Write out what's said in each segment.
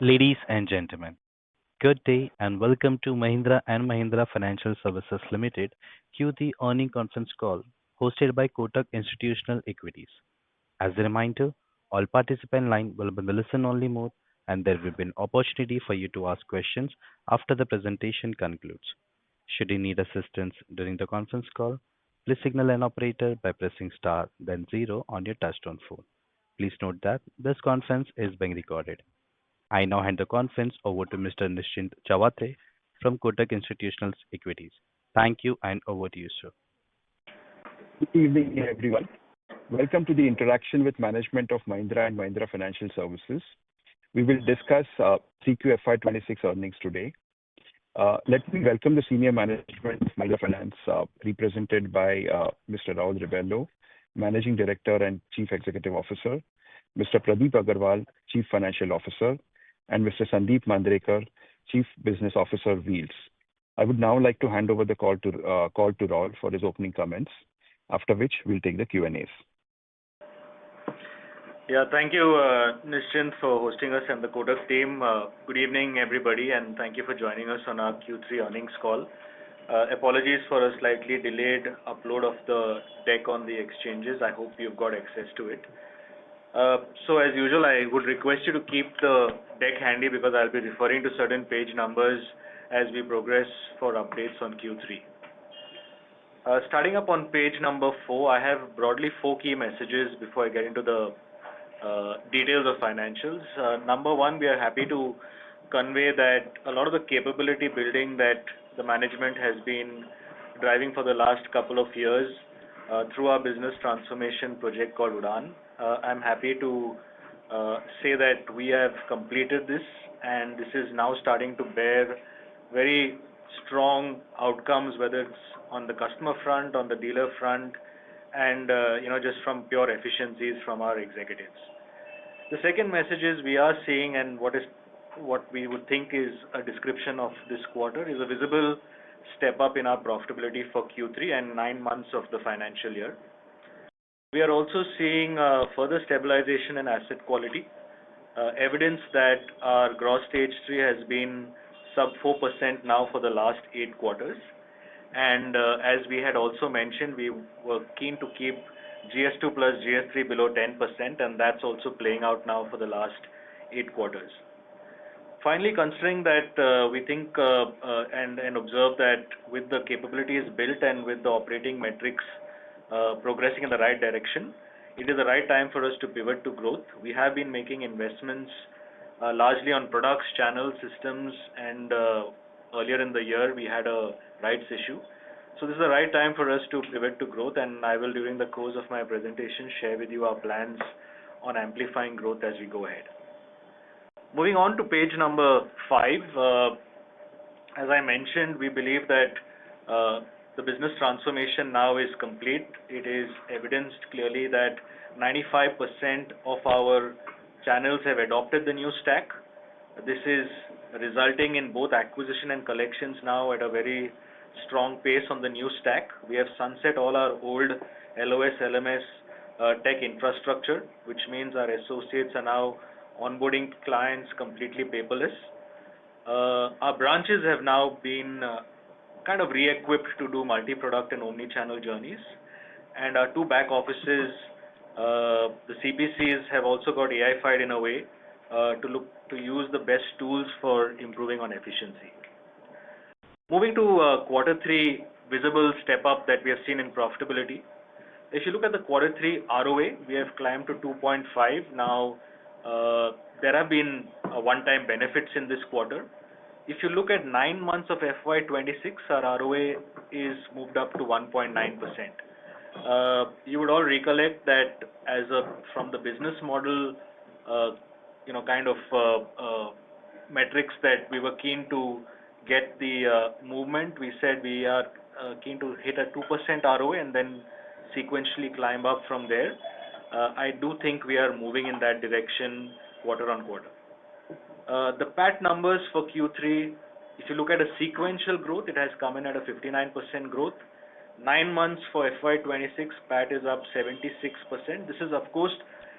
Ladies and gentlemen, good day and welcome to Mahindra and Mahindra Financial Services Limited Q3 earning conference call hosted by Kotak Institutional Equities. As a reminder, all participant line will be in the listen-only mode, and there will be an opportunity for you to ask questions after the presentation concludes. Should you need assistance during the conference call, please signal an operator by pressing star then zero on your touchtone phone. Please note that this conference is being recorded. I now hand the conference over to Mr. Nischint Chawathe from Kotak Institutional Equities. Thank you, and over to you, sir. Good evening, everyone. Welcome to the interaction with management of Mahindra and Mahindra Financial Services. We will discuss CQ FY26 earnings today. Let me welcome the senior management of Mahindra Finance, represented by Mr. Raul Rebello, Managing Director and Chief Executive Officer, Mr. Pradeep Agarwal, Chief Financial Officer, and Mr. Sandeep Mandrekar, Chief Business Officer, Wheels. I would now like to hand over the call to Raul for his opening comments, after which we'll take the Q&As. Yeah, thank you, Nischint, for hosting us and the Kotak team. Good evening, everybody, and thank you for joining us on our Q3 earnings call. Apologies for a slightly delayed upload of the deck on the exchanges. I hope you've got access to it. So as usual, I would request you to keep the deck handy because I'll be referring to certain page numbers as we progress for updates on Q3. Starting up on page number 4, I have broadly 4 key messages before I get into the details of financials. Number 1, we are happy to convey that a lot of the capability building that the management has been driving for the last couple of years through our business transformation project called UDAN. I'm happy to say that we have completed this, and this is now starting to bear very strong outcomes, whether it's on the customer front, on the dealer front, and just from pure efficiencies from our executives. The second message is we are seeing, and what we would think is a description of this quarter, is a visible step up in our profitability for Q3 and 9 months of the financial year. We are also seeing further stabilization in asset quality, evidence that our gross stage 3 has been sub 4% now for the last 8 quarters. And as we had also mentioned, we were keen to keep GS2 plus GS3 below 10%, and that's also playing out now for the last 8 quarters. Finally, considering that we think and observe that with the capabilities built and with the operating metrics progressing in the right direction, it is the right time for us to pivot to growth. We have been making investments largely on products, channels, systems, and earlier in the year we had a rights issue. So this is the right time for us to pivot to growth, and I will, during the course of my presentation, share with you our plans on amplifying growth as we go ahead. Moving on to page number 5, as I mentioned, we believe that the business transformation now is complete. It is evidenced clearly that 95% of our channels have adopted the new stack. This is resulting in both acquisition and collections now at a very strong pace on the new stack. We have sunset all our old LOS, LMS tech infrastructure, which means our associates are now onboarding clients completely paperless. Our branches have now been kind of re-equipped to do multi-product and omni-channel journeys, and our 2 back offices, the CPCs, have also got AI-fied in a way to use the best tools for improving on efficiency. Moving to quarter 3 visible step up that we have seen in profitability. If you look at the quarter 3 ROA, we have climbed to 2.5. Now there have been one-time benefits in this quarter. If you look at 9 months of FY26, our ROA is moved up to 1.9%. You would all recollect that from the business model, metrics that we were keen to get the movement. We said we are keen to hit a 2% ROA and then sequentially climb up from there. I do think we are moving in that direction quarter on quarter. The PAT numbers for Q3, if you look at a sequential growth, it has come in at a 59% growth. 9 months for FY26, PAT is up 76%. This is, of course,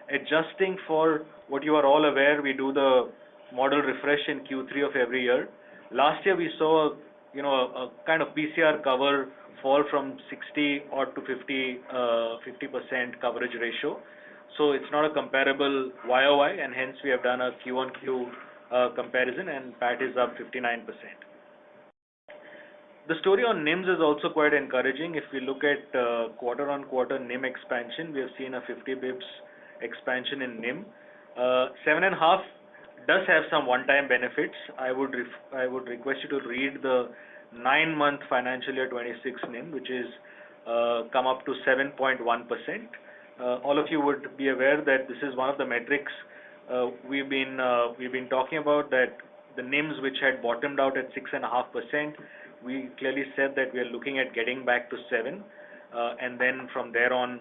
adjusting for what you are all aware. We do the model refresh in Q3 of every year. Last year we saw a kind of PCR cover fall from 60 odd to 50% coverage ratio. So it's not a comparable YOY, and hence we have done a Q on Q comparison, and PAT is up 59%. The story on NIMs is also quite encouraging. If we look at quarter-on-quarter NIM expansion, we have seen a 50 bips expansion in NIM. 7.5 does have some one-time benefits. I would request you to read the 9-month financial year 26 NIM, which is come up to 7.1%. All of you would be aware that this is one of the metrics we've been talking about, that the NIMs which had bottomed out at 6.5%. We clearly said that we are looking at getting back to 7, and then from there on,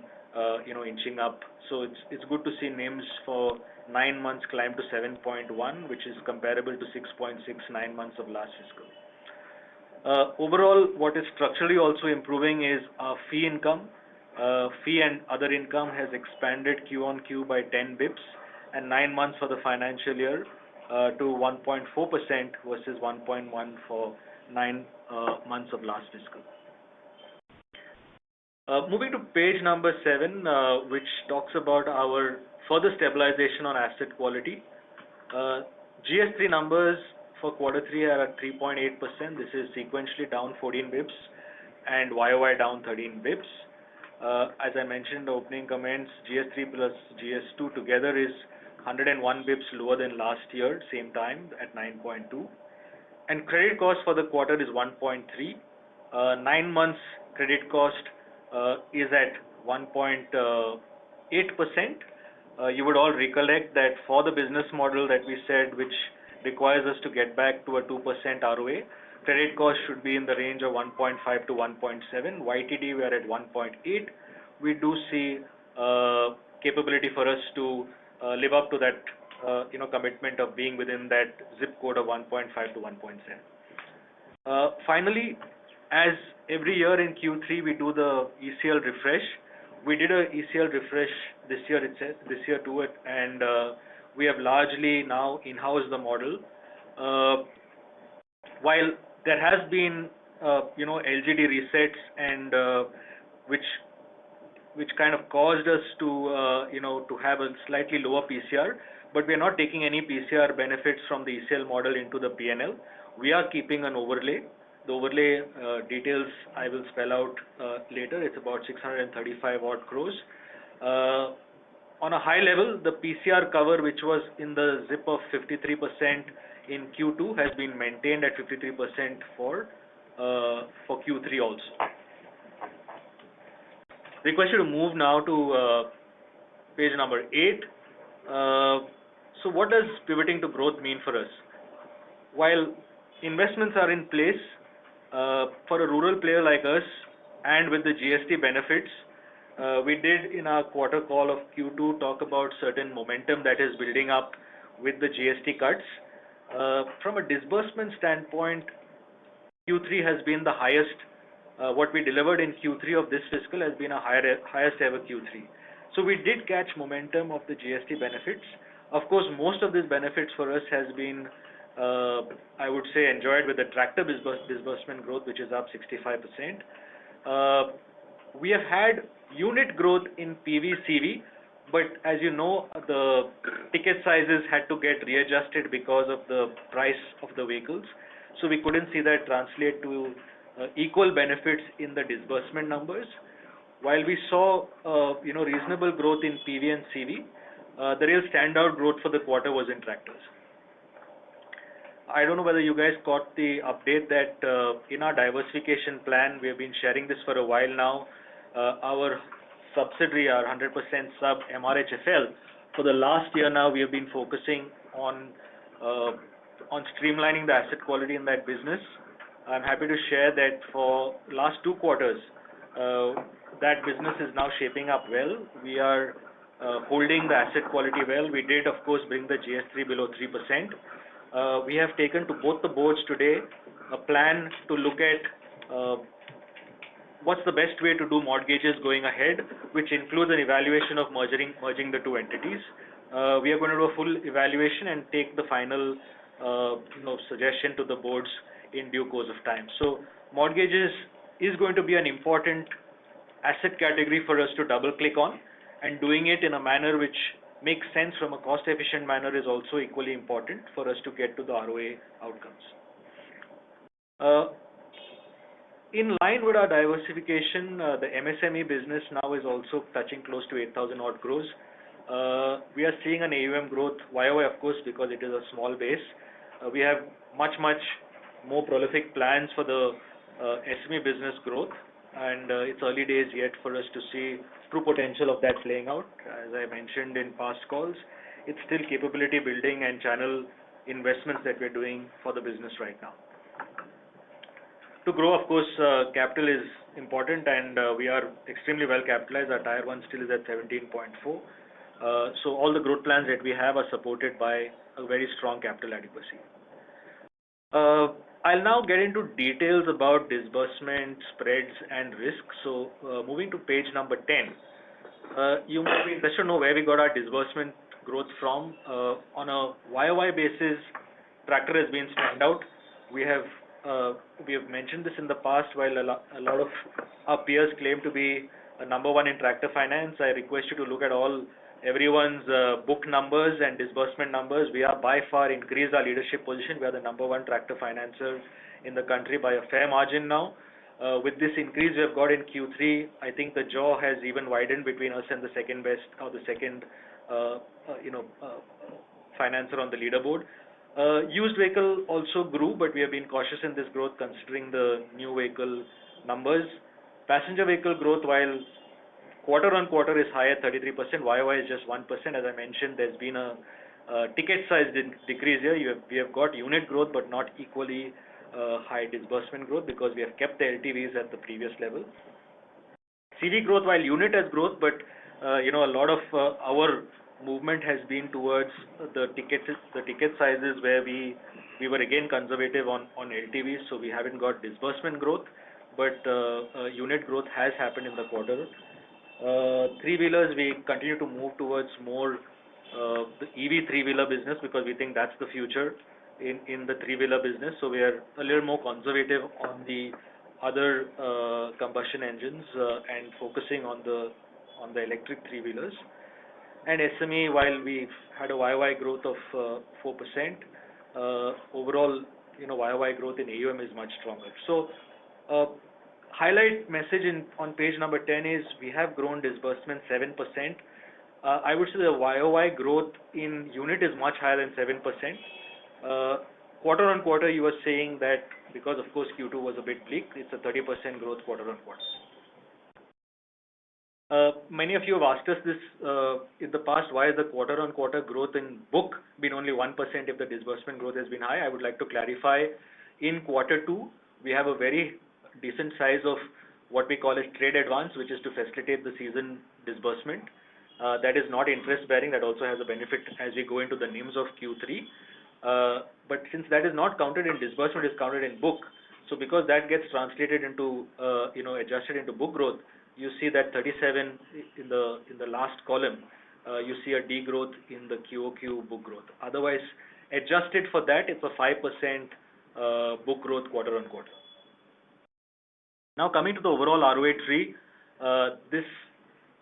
inching up. So it's good to see NIMs for 9 months climb to 7.1, which is comparable to 6.6 9 months of last fiscal. Overall, what is structurally also improving is our fee income. Fee and other income has expanded Q on Q by 10 bips, and 9 months for the financial year to 1.4% versus 1.1 for 9 months of last fiscal. Moving to page number 7, which talks about our further stabilization on asset quality. GS3 numbers for quarter 3 are at 3.8%. This is sequentially down 14 bips and YOY down 13 bips. As I mentioned in the opening comments, GS3 plus GS2 together is 101 bips lower than last year, same time at 9.2. And credit cost for the quarter is 1.3. 9 months credit cost is at 1.8%. You would all recollect that for the business model that we said, which requires us to get back to a 2% ROA, credit cost should be in the range of 1.5 to 1.7. YTD we are at 1.8. We do see capability for us to live up to that commitment of being within that zip code of 1.5 to 1.7. Finally, as every year in Q3 we do the ECL refresh. We did a ECL refresh this year too, and we have largely now in-house the model. While there has been LGD resets and which kind of caused us to to have a slightly lower PCR, but we are not taking any PCR benefits from the ECL model into the PNL. We are keeping an overlay. The overlay details I will spell out later. It's about 635 odd crores. On a high level, the PCR cover, which was in the zip of 53% in Q2, has been maintained at 53% for Q3 also. Request you to move now to page number 8. So what does pivoting to growth mean for us? While investments are in place for a rural player like us, and with the GST benefits, we did in our quarter call of Q2 talk about certain momentum that is building up with the GST cuts. From a disbursement standpoint, Q3 has been the highest. What we delivered in Q3 of this fiscal has been a highest ever Q3. So we did catch momentum of the GST benefits. Of course, most of these benefits for us has been, I would say, enjoyed with the tractor disbursement growth, which is up 65%. We have had unit growth in PV CV, but as you know, the ticket sizes had to get readjusted because of the price of the vehicles. So we couldn't see that translate to equal benefits in the disbursement numbers. While we saw reasonable growth in PV and CV, the real standout growth for the quarter was in tractors. I don't know whether you guys caught the update that in our diversification plan, we have been sharing this for a while now. Our subsidiary, our 100% sub MRHFL, for the last year now, we have been focusing on streamlining the asset quality in that business. I'm happy to share that for last 2 quarters, that business is now shaping up well. We are holding the asset quality well. We did, of course, bring the GS3 below 3%. We have taken to both the boards today a plan to look at what's the best way to do mortgages going ahead, which includes an evaluation of merging the 2 entities. We are going to do a full evaluation and take the final suggestion to the boards in due course of time. So mortgages is going to be an important asset category for us to double click on, and doing it in a manner which makes sense from a cost efficient manner is also equally important for us to get to the ROA outcomes. In line with our diversification, the MSME business now is also touching close to 8,000 odd crores. We are seeing an AUM growth YOY, of course, because it is a small base. We have much more prolific plans for the SME business growth, and it's early days yet for us to see true potential of that playing out. As I mentioned in past calls, it's still capability building and channel investments that we're doing for the business right now. To grow, of course, capital is important, and we are extremely well capitalized. Our Tier 1 still is at 17.4. So all the growth plans that we have are supported by a very strong capital adequacy. I'll now get into details about disbursement, spreads, and risk. So moving to page number 10, you might be interested to know where we got our disbursement growth from. On a YOY basis, tractor has been standout. We have mentioned this in the past. While a lot of our peers claim to be number one in tractor finance, I request you to look at everyone's book numbers and disbursement numbers. We are by far increased our leadership position. We are the number one tractor financer in the country by a fair margin now. With this increase we have got in Q3, I think the jaw has even widened between us and the second best or the second financer on the leaderboard. Used vehicle also grew, but we have been cautious in this growth considering the new vehicle numbers. Passenger vehicle growth, while quarter on quarter is high at 33%, YOY is just 1%. As I mentioned, there's been a ticket size decrease here. We have got unit growth, but not equally high disbursement growth because we have kept the LTVs at the previous level. CV growth, while unit has growth, but a lot of our movement has been towards the ticket sizes where we were again conservative on LTVs, so we haven't got disbursement growth, but unit growth has happened in the quarter. Three-wheelers, we continue to move towards more the EV three-wheeler business because we think that's the future in the three-wheeler business. So we are a little more conservative on the other combustion engines and focusing on the electric three-wheelers. And SME, while we've had a YOY growth of 4%, overall, YOY growth in AUM is much stronger. So, highlight message on page number 10 is we have grown disbursement 7%. I would say the YOY growth in unit is much higher than 7%. Quarter on quarter, you were saying that because of course Q2 was a bit bleak, it's a 30% growth quarter on quarter. Many of you have asked us this in the past, why is the quarter on quarter growth in book been only 1% if the disbursement growth has been high? I would like to clarify, in quarter 2, we have a very decent size of what we call as trade advance, which is to facilitate the season disbursement. That is not interest bearing, that also has a benefit as we go into the NIMs of Q3. But since that is not counted in disbursement, it is counted in book. So because that gets translated into, adjusted into book growth, you see that 37 in the last column, you see a degrowth in the QOQ book growth. Otherwise, adjusted for that, it's a 5% book growth quarter on quarter. Now coming to the overall ROA tree, this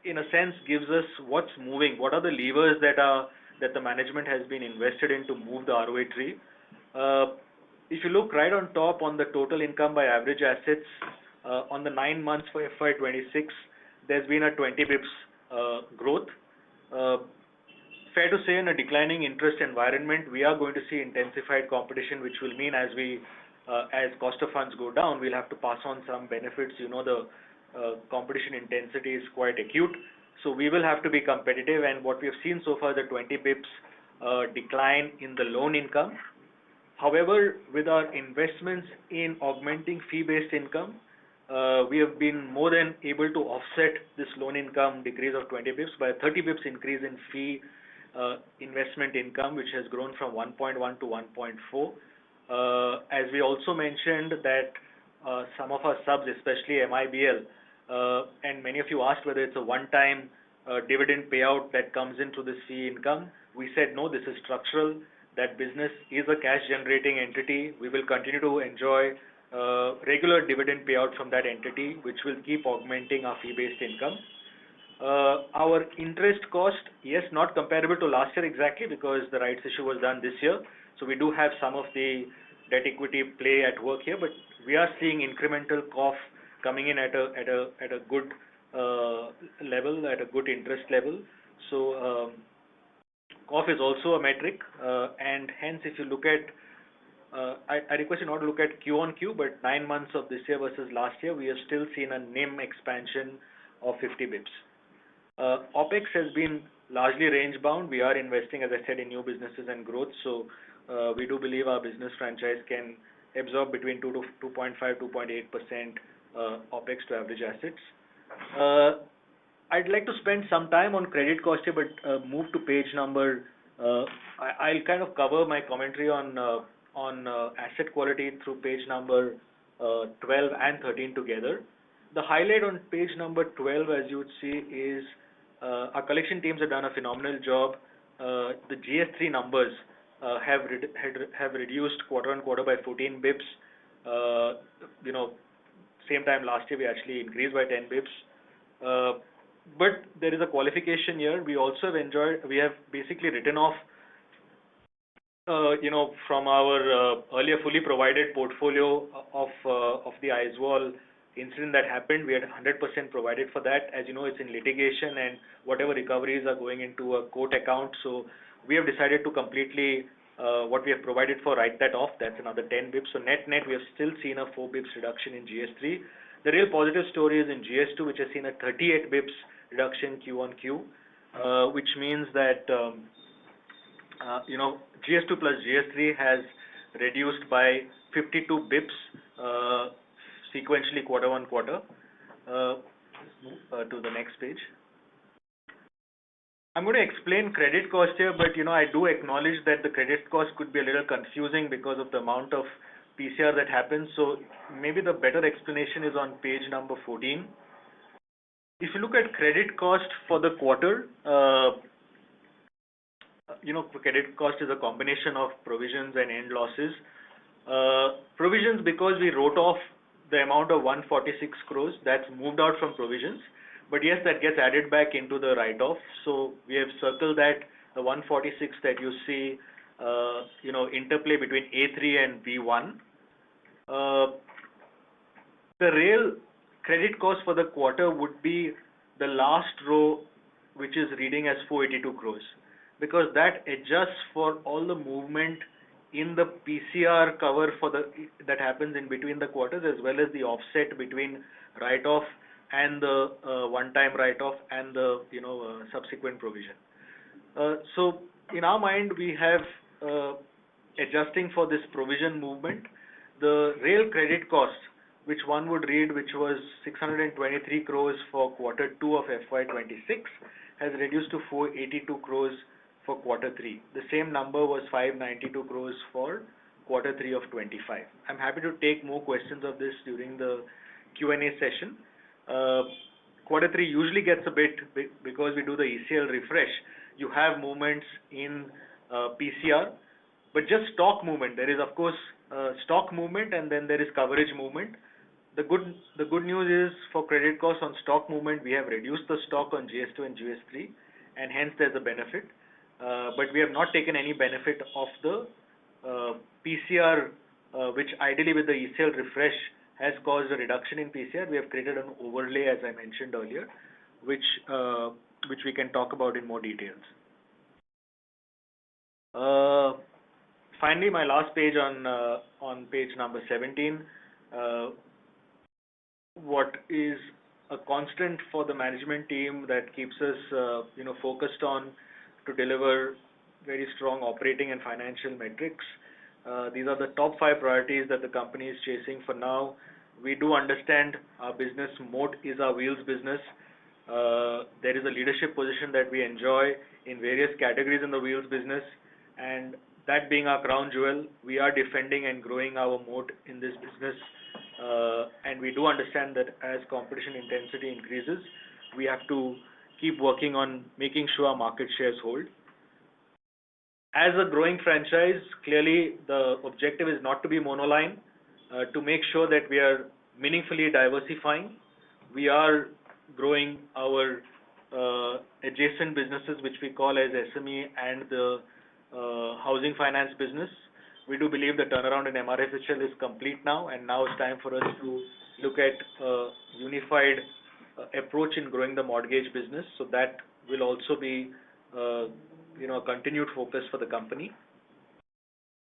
in a sense gives us what's moving, what are the levers that the management has been invested in to move the ROA tree. If you look right on top on the total income by average assets, on the 9 months for FY26, there's been a 20 bips growth. Fair to say, in a declining interest environment, we are going to see intensified competition, which will mean as cost of funds go down, we'll have to pass on some benefits. The competition intensity is quite acute, so we will have to be competitive. And what we have seen so far, the 20 bips decline in the loan income. However, with our investments in augmenting fee-based income, we have been more than able to offset this loan income decrease of 20 bips by a 30 bips increase in fee investment income, which has grown from 1.1 to 1.4. As we also mentioned that some of our subs, especially MIBL, and many of you asked whether it's a one-time dividend payout that comes into this fee income. We said, no, this is structural. That business is a cash generating entity. We will continue to enjoy regular dividend payout from that entity, which will keep augmenting our fee-based income. Our interest cost, yes, not comparable to last year exactly because the rights issue was done this year. So we do have some of the debt equity play at work here, but we are seeing incremental COF coming in at a good level, at a good interest level. So COF is also a metric, and hence if you look at, I request you not to look at Q on Q, but 9 months of this year versus last year, we have still seen a NIM expansion of 50 bips. OpEx has been largely range bound. We are investing, as I said, in new businesses and growth. So we do believe our business franchise can absorb between 2 to 2.5, 2.8% OpEx to average assets. I'd like to spend some time on credit cost here, but move to page number. I'll kind of cover my commentary on asset quality through page number 12 and 13 together. The highlight on page number 12, as you would see, is our collection teams have done a phenomenal job. The GS3 numbers have reduced quarter on quarter by 14 bips. Same time last year we actually increased by 10 bips. But there is a qualification here. We also have have basically written off, from our earlier fully provided portfolio of the Aizwal incident that happened. We had 100% provided for that. As you know, it's in litigation, and whatever recoveries are going into a court account. So we have decided to completely what we have provided for, write that off. That's another 10 bips. So net we have still seen a 4 bips reduction in GS3. The real positive story is in GS2, which has seen a 38 bips reduction Q on Q, which means that GS2 plus GS3 has reduced by 52 bips sequentially quarter on quarter. To the next page. I'm going to explain credit cost here, but I do acknowledge that the credit cost could be a little confusing because of the amount of PCR that happens. So maybe the better explanation is on page number 14. If you look at credit cost for the quarter, credit cost is a combination of provisions and end losses. Provisions, because we wrote off the amount of 146 crores, that's moved out from provisions. But yes, that gets added back into the write-off. So we have circled that, the 146 that you see, interplay between A3 and B1. The real credit cost for the quarter would be the last row, which is reading as 482 crores, because that adjusts for all the movement in the PCR cover that happens in between the quarters, as well as the offset between write-off and the one-time write-off and the subsequent provision. So in our mind, we have adjusting for this provision movement, the real credit cost, which one would read, which was 623 crores for quarter 2 of FY26, has reduced to 482 crores for quarter 3. The same number was 592 crores for quarter 3 of 25. I'm happy to take more questions of this during the Q&A session. Quarter 3 usually gets a bit, because we do the ECL refresh, you have movements in PCR, but just stock movement. There is, of course, stock movement, and then there is coverage movement. The good news is, for credit costs on stock movement, we have reduced the stock on GS2 and GS3, and hence there's a benefit. But we have not taken any benefit of the PCR, which ideally with the ECL refresh has caused a reduction in PCR. We have created an overlay, as I mentioned earlier, which we can talk about in more details. Finally, my last page on page number 17. What is a constant for the management team that keeps us, focused on to deliver very strong operating and financial metrics. These are the top 5 priorities that the company is chasing for now. We do understand our business moat is our wheels business. There is a leadership position that we enjoy in various categories in the wheels business, and that being our crown jewel, we are defending and growing our moat in this business. And we do understand that as competition intensity increases, we have to keep working on making sure our market shares hold. As a growing franchise, clearly the objective is not to be monoline, to make sure that we are meaningfully diversifying. We are growing our adjacent businesses, which we call as SME and the housing finance business. We do believe the turnaround in MRFHL is complete now, and now it's time for us to look at a unified approach in growing the mortgage business. So that will also be a continued focus for the company.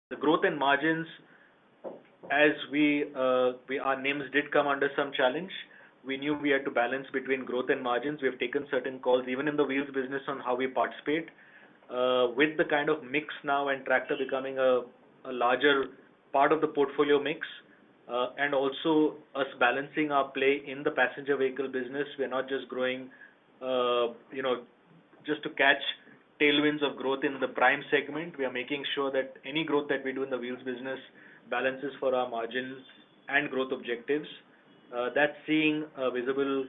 The growth and margins, as our NIMs did come under some challenge, we knew we had to balance between growth and margins. We have taken certain calls, even in the wheels business, on how we participate. With the kind of mix now and tractor becoming a larger part of the portfolio mix, and also us balancing our play in the passenger vehicle business, we're not just growing, just to catch tailwinds of growth in the prime segment. We are making sure that any growth that we do in the wheels business balances for our margins and growth objectives. That's seeing a visible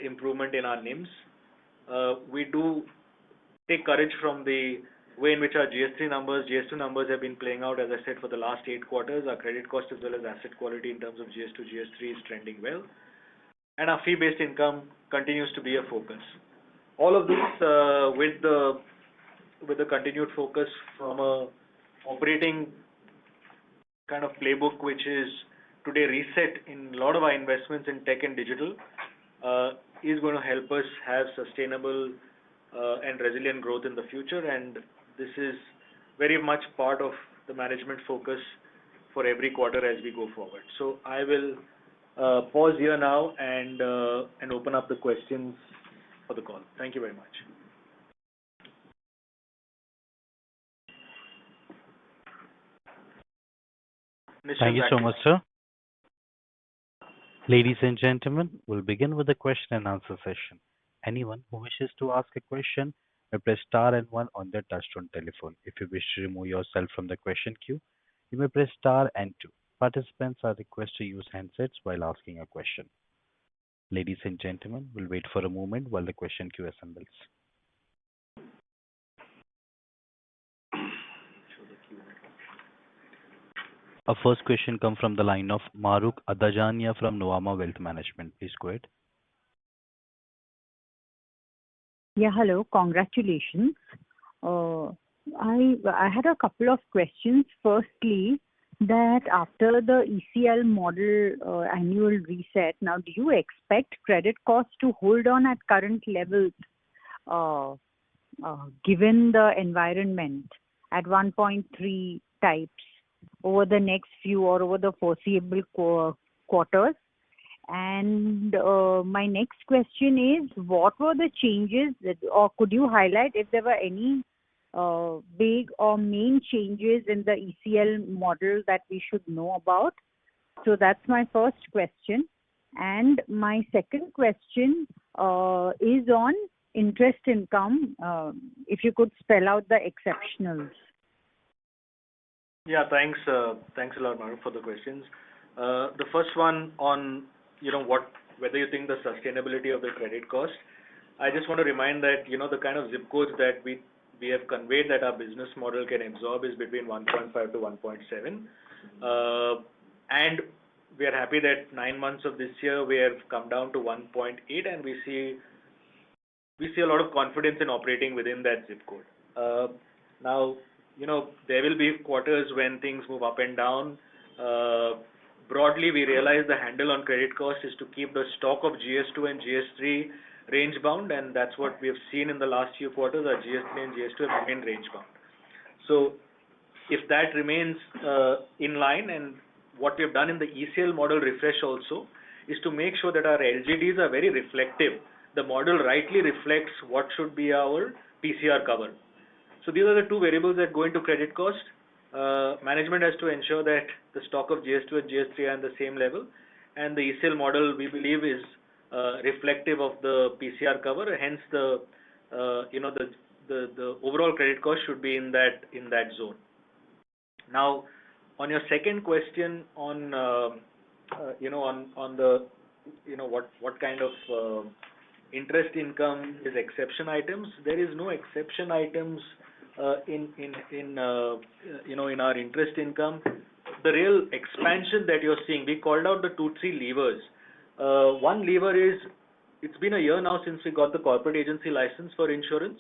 improvement in our NIMs. We do take courage from the way in which our GS2 numbers have been playing out, as I said, for the last 8 quarters. Our credit cost as well as asset quality in terms of GS2, GS3 is trending well. And our fee-based income continues to be a focus. All of this with the continued focus from a operating kind of playbook, which is today reset in a lot of our investments in tech and digital, is going to help us have sustainable and resilient growth in the future. And this is very much part of the management focus for every quarter as we go forward. So I will pause here now and open up the questions for the call. Thank you very much. Thank you so much, sir. Ladies and gentlemen, we'll begin with the question and answer session. Anyone who wishes to ask a question may press star and one on their touchtone telephone. If you wish to remove yourself from the question queue, you may press star and two. Participants are requested to use handsets while asking a question. Ladies and gentlemen, we'll wait for a moment while the question queue assembles. Our first question comes from the line of Mahrukh Adajania from Nuvama Wealth Management. Please go ahead. Yeah, hello. Congratulations. I had a couple of questions. Firstly, that after the ECL model annual reset, now do you expect credit costs to hold on at current levels, given the environment at 1.3 types over the next few or over the foreseeable quarters? And my next question is, what were the changes or could you highlight if there were any big or main changes in the ECL model that we should know about? So that's my first question. And my second question is on interest income. If you could spell out the exceptionals. Yeah, thanks a lot, Mahrukh, for the questions. The first one on whether you think the sustainability of the credit cost. I just want to remind that the kind of zip codes that we have conveyed that our business model can absorb is between 1.5 to 1.7, and we are happy that 9 months of this year we have come down to 1.8, and we see a lot of confidence in operating within that zip code. Now, there will be quarters when things move up and down. Broadly, we realize the handle on credit cost is to keep the stock of GS2 and GS3 range bound, and that's what we have seen in the last few quarters. Our GS3 and GS2 have remained range bound. So if that remains in line, and what we have done in the ECL model refresh also is to make sure that our LGDs are very reflective. The model rightly reflects what should be our PCR cover. So these are the two variables that go into credit cost. Management has to ensure that the stock of GS2 and GS3 are on the same level, and the ECL model, we believe, is reflective of the PCR cover. Hence, the overall credit cost should be in that zone. Now, on your second question on what kind of interest income is exception items. There is no exception items in our interest income. The real expansion that you're seeing, we called out the 2-3 levers. One lever is, it's been a year now since we got the corporate agency license for insurance.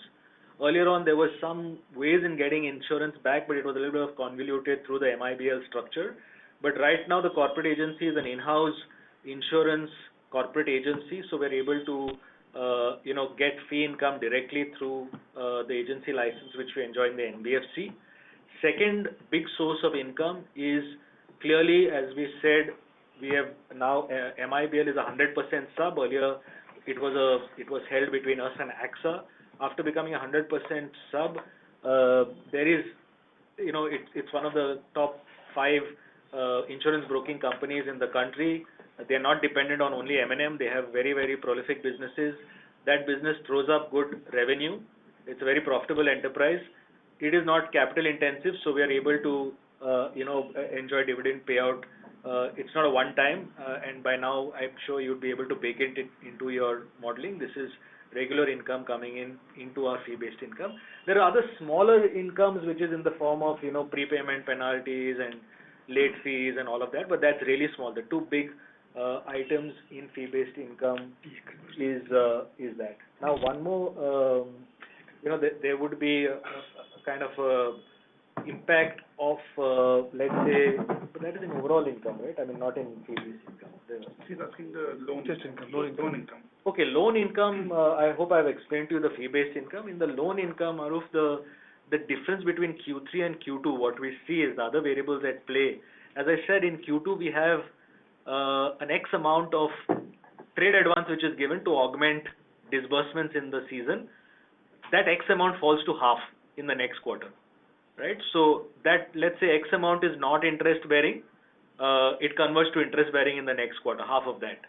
Earlier on, there were some ways in getting insurance back, but it was a little bit of convoluted through the MIBL structure. But right now, the corporate agency is an in-house insurance corporate agency, so we're able to get fee income directly through the agency license which we enjoy in the NBFC. Second big source of income is clearly, as we said, we have now MIBL is a 100% sub. Earlier, it was held between us and AXA. After becoming a 100% sub, there is, it's one of the top 5 insurance broking companies in the country. They are not dependent on only M&M. They have very, very prolific businesses. That business throws up good revenue. It's a very profitable enterprise. It is not capital intensive, so we are able to, enjoy dividend payout. It's not a one time, and by now I'm sure you'll be able to bake it into your modeling. This is regular income coming into our fee-based income. There are other smaller incomes which is in the form of prepayment penalties and late fees and all of that, but that's really small. The two big items in fee-based income is that. Now one more, there would be a kind of impact of let's say, but that is in overall income, right? I mean, not in fee-based income. She's asking the loan income. Okay, loan income. I hope I've explained to you the fee-based income. In the loan income, Aruf, the difference between Q3 and Q2, what we see is the other variables at play. As I said, in Q2 we have an X amount of trade advance which is given to augment disbursements in the season. That X amount falls to half in the next quarter, right? So that, let's say X amount is not interest bearing, it converts to interest bearing in the next quarter, half of that.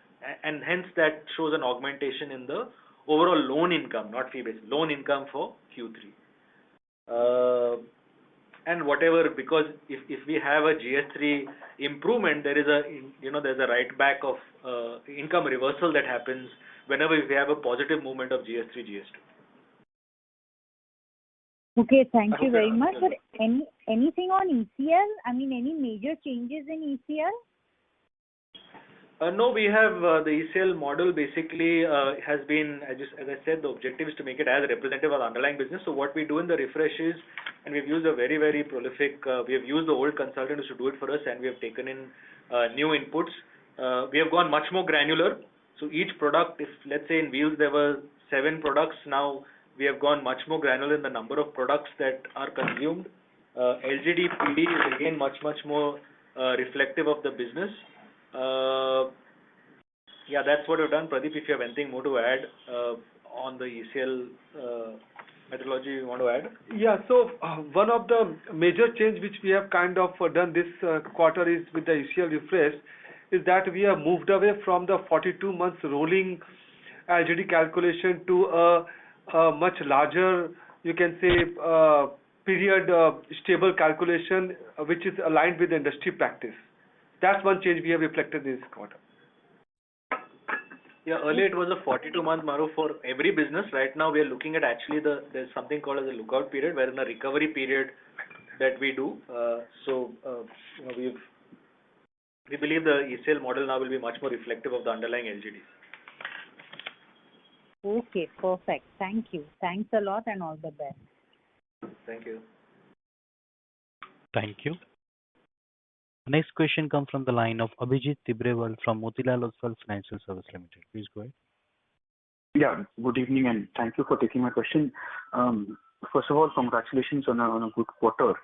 And hence that shows an augmentation in the overall loan income, not fee-based, loan income for Q3. And whatever, because if we have a GS3 improvement, there is there's a write back of income reversal that happens whenever we have a positive movement of GS3, GS2. Okay, thank you very much. But anything on ECL? I mean, any major changes in ECL? No, we have the ECL model basically has been, as I said, the objective is to make it as representative of the underlying business. So what we do in the refresh is, and we've used a very, very prolific, we have used the old consultants to do it for us, and we have taken in new inputs. We have gone much more granular. So each product, if let's say in wheels there were 7 products, now we have gone much more granular in the number of products that are consumed. LGD PD is again much more reflective of the business. Yeah, that's what we've done. Pradeep, if you have anything more to add on the ECL methodology you want to add? Yeah, so one of the major change which we have kind of done this quarter is with the ECL refresh is that we have moved away from the 42 months rolling LGD calculation to a much larger, you can say, period stable calculation which is aligned with the industry practice. That's one change we have reflected this quarter. Yeah, earlier it was a 42-month Maru for every business. Right now we are looking at actually there's something called as a lookout period, wherein a recovery period that we do. We believe the ECL model now will be much more reflective of the underlying LGDs. Okay, perfect. Thank you. Thanks a lot and all the best. Thank you. Thank you. Next question comes from the line of Abhijit Tibrewal from Motilal Oswal Financial Services Ltd. Please go ahead. Yeah, good evening and thank you for taking my question. First of all, congratulations on a good quarter.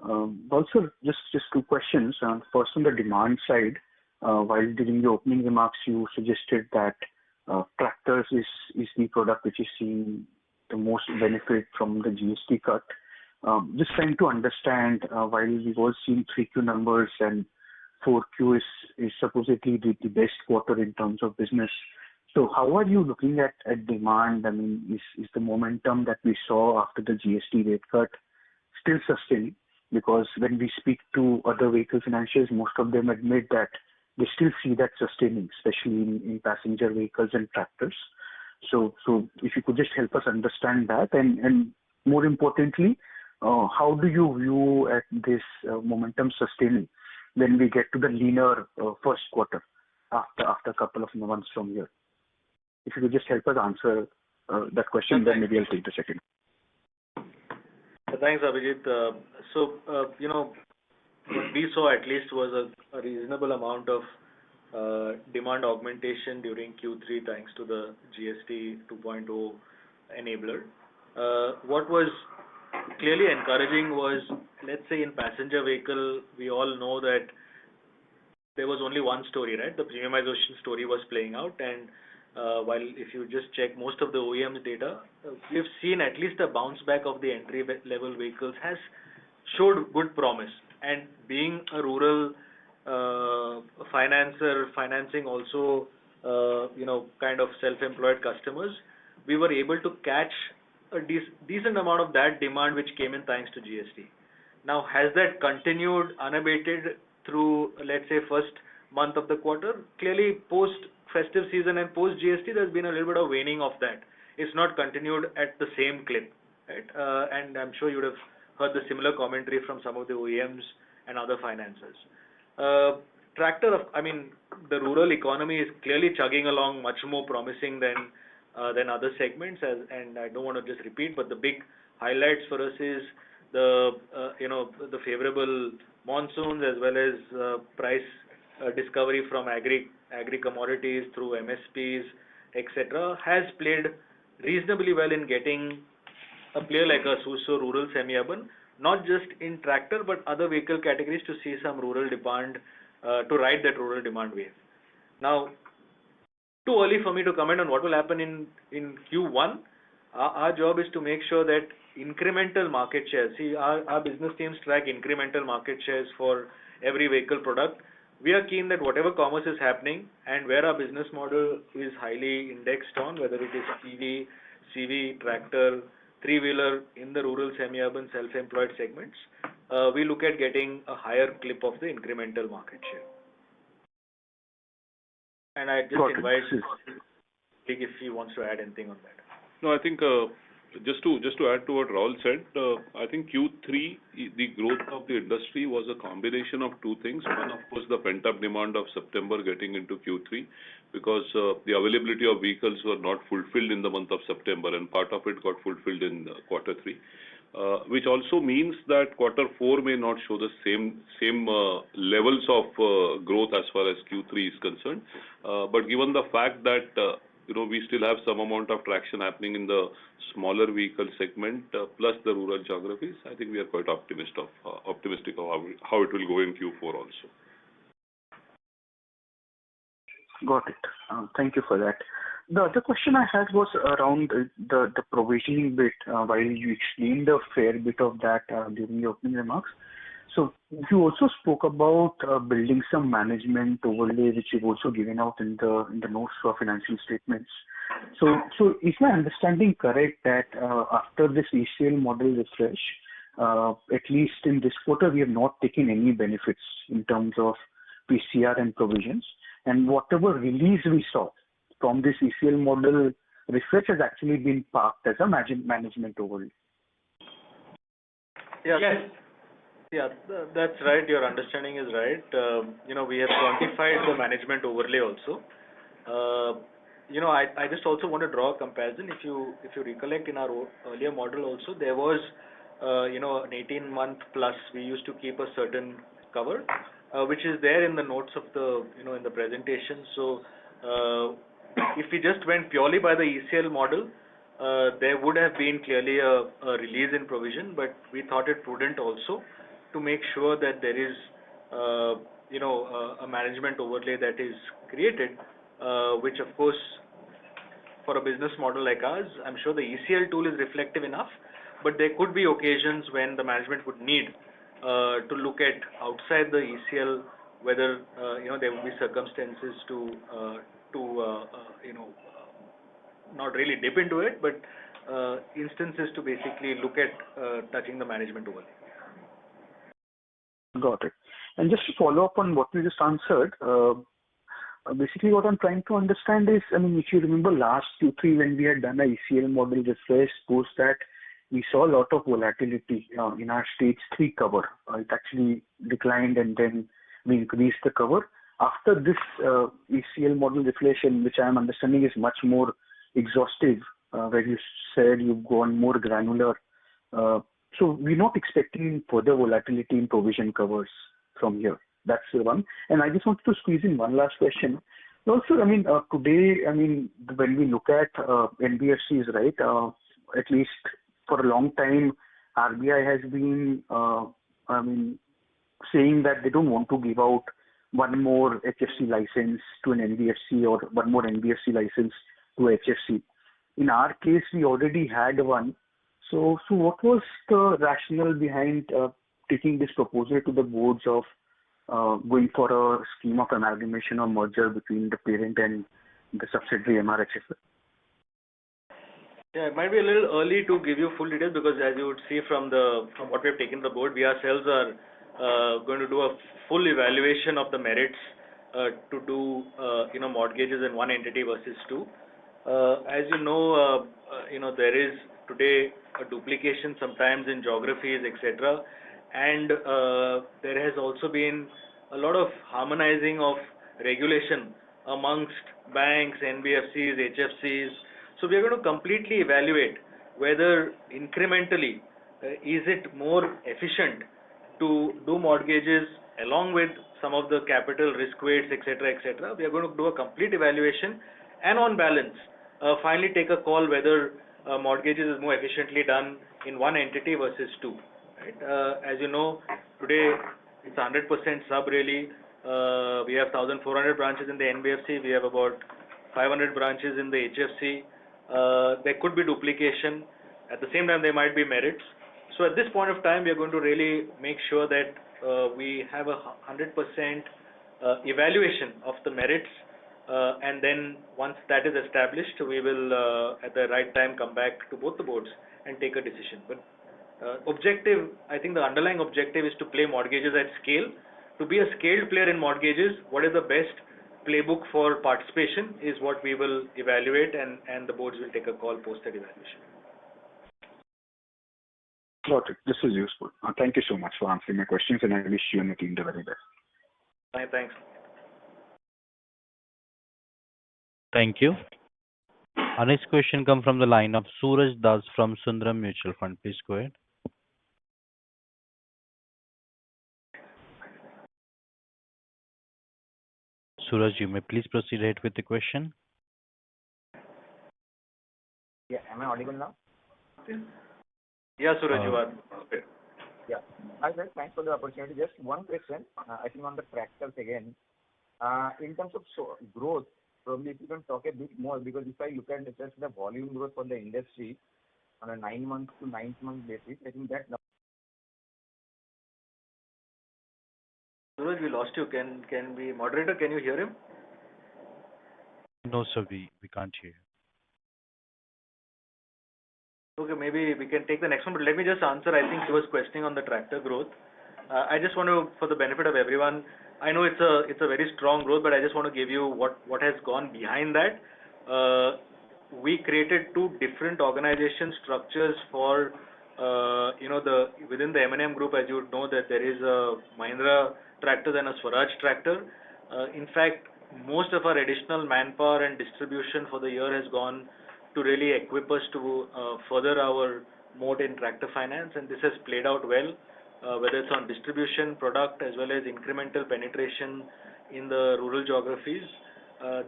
Also, just 2 questions. First, on the demand side, while during the opening remarks you suggested that tractors is the product which is seeing the most benefit from the GST cut. Just trying to understand, while we've all seen 3Q numbers and 4Q is supposedly the best quarter in terms of business. So how are you looking at demand? I mean, is the momentum that we saw after the GST rate cut still sustaining? Because when we speak to other vehicle financiers, most of them admit that they still see that sustaining, especially in passenger vehicles and tractors. So if you could just help us understand that, and more importantly, how do you view at this momentum sustaining when we get to the leaner first quarter after a couple of months from here? If you could just help us answer that question, then maybe I'll take the second. Thanks, Abhijit. What we saw at least was a reasonable amount of demand augmentation during Q3 thanks to the GST 2.0 enabler. What was clearly encouraging was, let's say in passenger vehicle, we all know that there was only one story, right? The premiumization story was playing out, and while if you just check most of the OEMs data, we've seen at least a bounce back of the entry level vehicles has showed good promise. And being a rural financing also, kind of self-employed customers, we were able to catch a decent amount of that demand which came in thanks to GST. Now, has that continued unabated through, let's say, first month of the quarter? Clearly, post festive season and post GST, there's been a little bit of waning of that. It's not continued at the same clip, right? And I'm sure you would have heard the similar commentary from some of the OEMs and other financiers. The rural economy is clearly chugging along much more promising than other segments, and I don't want to just repeat, but the big highlights for us is the favorable monsoons as well as price discovery from agri commodities through MSPs, etc., has played reasonably well in getting a player like us who's so rural semi-urban, not just in tractor but other vehicle categories, to see some rural demand, to ride that rural demand wave. Now, too early for me to comment on what will happen in Q1. Our job is to make sure that incremental market shares, see, our business teams track incremental market shares for every vehicle product. We are keen that whatever commerce is happening and where our business model is highly indexed on, whether it is PV, CV, tractor, three-wheeler in the rural, semi-urban, self-employed segments, we look at getting a higher clip of the incremental market share. And I just invite Lig if he wants to add anything on that. No, I think just to add to what Rahul said, I think Q3, the growth of the industry was a combination of two things. One, of course, the pent-up demand of September getting into Q3, because the availability of vehicles were not fulfilled in the month of September, and part of it got fulfilled in quarter 3. Which also means that quarter 4 may not show the same levels of growth as far as Q3 is concerned. But given the fact that we still have some amount of traction happening in the smaller vehicle segment plus the rural geographies, I think we are quite optimistic of how it will go in Q4 also. Got it. Thank you for that. The other question I had was around the provisioning bit, while you explained a fair bit of that during your opening remarks. So you also spoke about building some management overlay, which you've also given out in the notes for financial statements. So is my understanding correct that after this ECL model refresh, at least in this quarter, we have not taken any benefits in terms of PCR and provisions, and whatever release we saw from this ECL model refresh has actually been parked as a management overlay? Yeah. Yes. Yeah, that's right. Your understanding is right. We have quantified the management overlay also. I just also want to draw a comparison. If you recollect, in our earlier model also, there was an 18-month plus we used to keep a certain cover, which is there in the notes of the in the presentation. So if we just went purely by the ECL model, there would have been clearly a release in provision, but we thought it prudent also to make sure that there is a management overlay that is created, which of course for a business model like ours, I'm sure the ECL tool is reflective enough, but there could be occasions when the management would need to look at outside the ECL, whether there would be circumstances to not really dip into it, but instances to basically look at touching the management overlay. Got it. And just to follow up on what you just answered, Basically, what I'm trying to understand is, I mean, if you remember last Q3 when we had done a ECL model refresh, post that we saw a lot of volatility in our stage 3 cover. It actually declined and then we increased the cover. After this ECL model reflection, which I am understanding is much more exhaustive, where you said you've gone more granular. So we're not expecting further volatility in provision covers from here. That's the one. And I just wanted to squeeze in one last question. Also, I mean, today, I mean, when we look at NBFCs, right, at least for a long time, RBI has been, I mean, saying that they don't want to give out one more HFC license to an NBFC or one more NBFC license to HFC. In our case, we already had one. So what was the rationale behind taking this proposal to the boards of going for a scheme of amalgamation or merger between the parent and the subsidiary MRHFL? Yeah, it might be a little early to give you full details because, as you would see from what we have taken the board, we ourselves are going to do a full evaluation of the merits to do mortgages in one entity versus two. As you know, there is today a duplication sometimes in geographies, etc. And there has also been a lot of harmonizing of regulation amongst banks, NBFCs, HFCs. So we are going to completely evaluate whether incrementally is it more efficient to do mortgages along with some of the capital risk weights, etc., etc. We are going to do a complete evaluation and on balance finally take a call whether mortgages is more efficiently done in one entity versus two. Right? As you know, today it's 100% sub really. We have 1,400 branches in the NBFC. We have about 500 branches in the HFC. There could be duplication. At the same time, there might be merits. So at this point of time, we are going to really make sure that we have a 100% evaluation of the merits. And then once that is established, we will at the right time come back to both the boards and take a decision. But objective, I think the underlying objective is to play mortgages at scale. To be a scaled player in mortgages, what is the best playbook for participation is what we will evaluate, and the boards will take a call post that evaluation. Got it. This is useful. Thank you so much for answering my questions, and I wish you and your team the very best. Thanks. Thank you. Our next question comes from the line of Suraj Das from Sundaram Mutual Fund. Please go ahead. Suraj, you may please proceed ahead with the question. Yeah, am I audible now? Yeah, Suraj, you are. Okay. Yeah. Hi, sir. Thanks for the opportunity. Just one question, I think on the tractors again. In terms of growth, probably if you can talk a bit more, because if I look at just the volume growth for the industry on a 9-month to 9-month basis, I think that. Suraj, we lost you. Moderator, can you hear him? No, sir, we can't hear you. Okay, maybe we can take the next one, but let me just answer. I think he was questioning on the tractor growth. I just want to, for the benefit of everyone, I know it's a very strong growth, but I just want to give you what has gone behind that. We created two different organization structures for within the M&M group. As you would know, that there is a Mahindra tractor and a Swaraj tractor. In fact, most of our additional manpower and distribution for the year has gone to really equip us to further our moat in tractor finance, and this has played out well, whether it's on distribution, product, as well as incremental penetration in the rural geographies.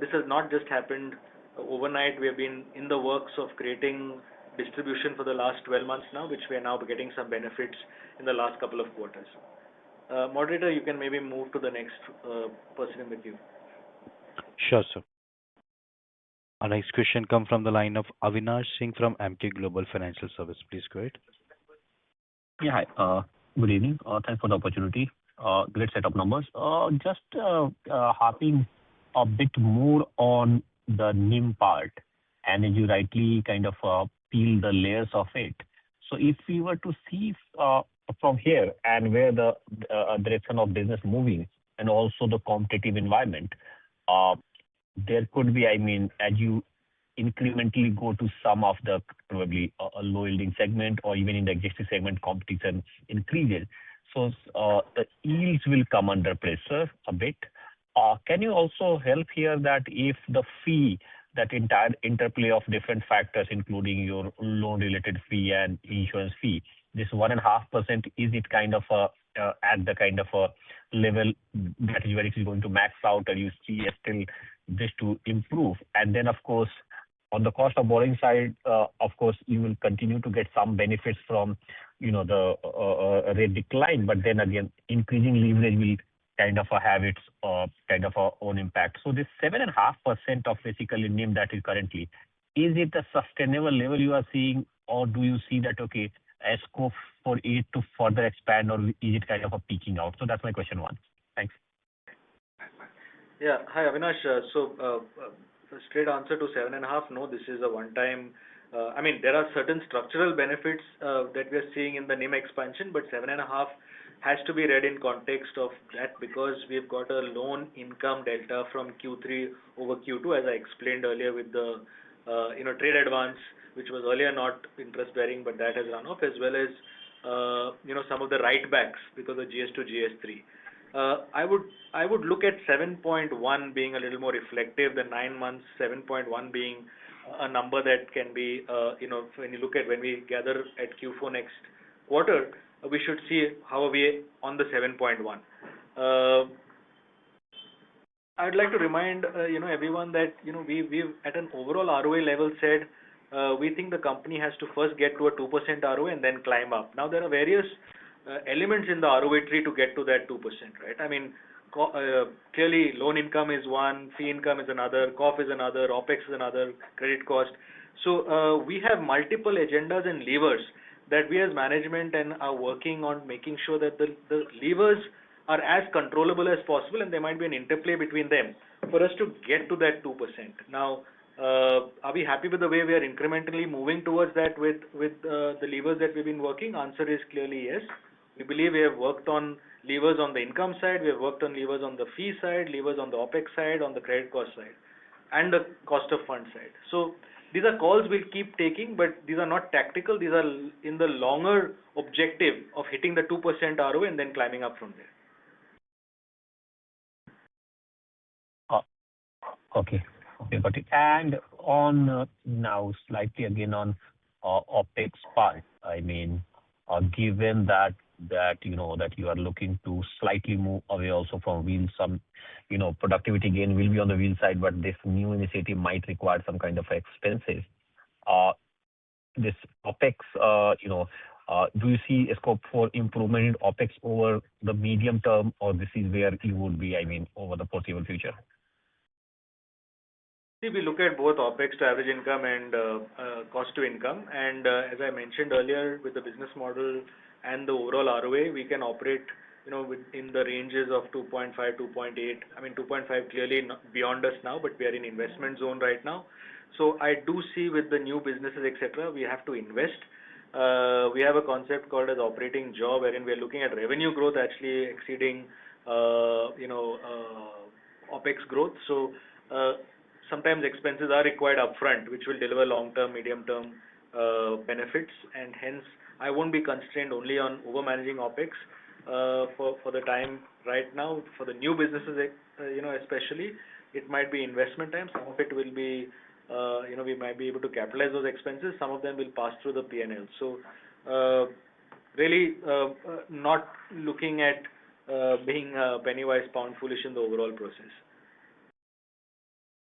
This has not just happened overnight. We have been in the works of creating distribution for the last 12 months now, which we are now getting some benefits in the last couple of quarters. Moderator, you can maybe move to the next person in the queue. Sure, sir. Our next question comes from the line of Avinash Singh from Emkay Global Financial Service. Please go ahead. Yeah, hi. Good evening. Thanks for the opportunity. Great set of numbers. Just harping a bit more on the NIM part, and as you rightly kind of peel the layers of it. So if we were to see from here and where the direction of business moving and also the competitive environment, there could be, I mean, as you incrementally go to some of the probably a low-yielding segment or even in the existing segment, competition increases. So the yields will come under pressure a bit. Can you also help here that if the fee, that entire interplay of different factors, including your loan-related fee and insurance fee, this 1.5%, is it kind of at the kind of a level that is where it is going to max out, or you see still this to improve? And then, of course, on the cost of borrowing side, of course, you will continue to get some benefits from, the rate decline, but then again, increasing leverage will kind of have its kind of own impact. So this 7.5% of basically NIM that is currently, is it a sustainable level you are seeing, or do you see that, okay, a scope for it to further expand, or is it kind of a peaking out? So that's my question one. Thanks. Yeah. Hi, Avinash. Straight answer to 7.5, no, this is a one-time. I mean, there are certain structural benefits that we are seeing in the NIM expansion, but 7.5 has to be read in context of that, because we've got a loan income delta from Q3 over Q2, as I explained earlier, with the trade advance, which was earlier not interest bearing, but that has run off, as well as some of the write backs because of GS2, GS3. I would look at 7.1 being a little more reflective. The 9 months 7.1 being a number that can be when we gather at Q4 next quarter, we should see how are we on the 7.1. I'd like to remind everyone that we've at an overall ROA level said we think the company has to first get to a 2% ROA and then climb up. Now there are various elements in the ROA tree to get to that 2%, right? I mean, clearly loan income is one, fee income is another, COF is another, OPEX is another, credit cost. So we have multiple agendas and levers that we as management and are working on making sure that the levers are as controllable as possible, and there might be an interplay between them for us to get to that 2%. Now, are we happy with the way we are incrementally moving towards that with the levers that we've been working? Answer is clearly yes. We believe we have worked on levers on the income side, we have worked on levers on the fee side, levers on the OPEX side, on the credit cost side, and the cost of fund side. So these are calls we'll keep taking, but these are not tactical. These are in the longer objective of hitting the 2% ROA and then climbing up from there. Okay, got it. And on now slightly again on OPEX part, I mean, given that you are looking to slightly move away also from wheels, some productivity gain will be on the wheel side, but this new initiative might require some kind of expenses. This OPEX, do you see a scope for improvement in OPEX over the medium term, or this is where you would be, I mean, over the foreseeable future? See, we look at both OPEX to average income and cost to income, and as I mentioned earlier, with the business model and the overall ROA, we can operate within the ranges of 2.5, 2.8. I mean, 2.5 clearly beyond us now, but we are in investment zone right now. So I do see with the new businesses, etc., we have to invest. We have a concept called as operating jaw, wherein we are looking at revenue growth actually exceeding OPEX growth. So sometimes expenses are required upfront, which will deliver long-term, medium-term benefits, and hence I won't be constrained only on over-managing OPEX for the time right now. For the new businesses, especially, it might be investment time. Some of it will be, we might be able to capitalize those expenses. Some of them will pass through the P&L. So really not looking at being penny-wise, pound-foolish in the overall process.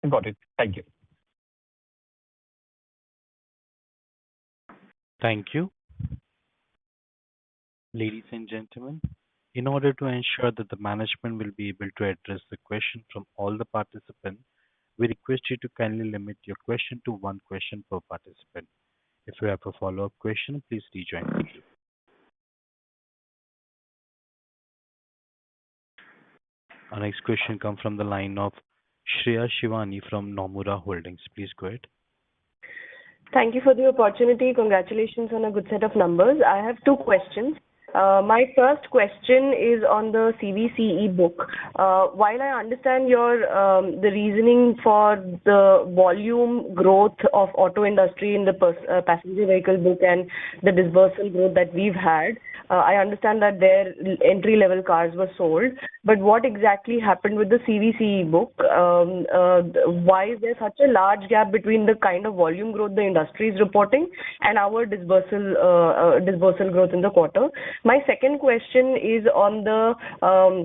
Got it. Thank you. Thank you. Ladies and gentlemen, in order to ensure that the management will be able to address the question from all the participants, we request you to kindly limit your question to one question per participant. If you have a follow-up question, please rejoin the queue. Our next question comes from the line of Shreya Shivani from Nomura Holdings. Please go ahead. Thank you for the opportunity. Congratulations on a good set of numbers. I have two questions. My first question is on the CVCE book. While I understand your the reasoning for the volume growth of auto industry in the passenger vehicle book and the disbursal growth that we've had, I understand that their entry-level cars were sold. But what exactly happened with the CVCE book? Why is there such a large gap between the kind of volume growth the industry is reporting and our disbursal growth in the quarter? My second question is on the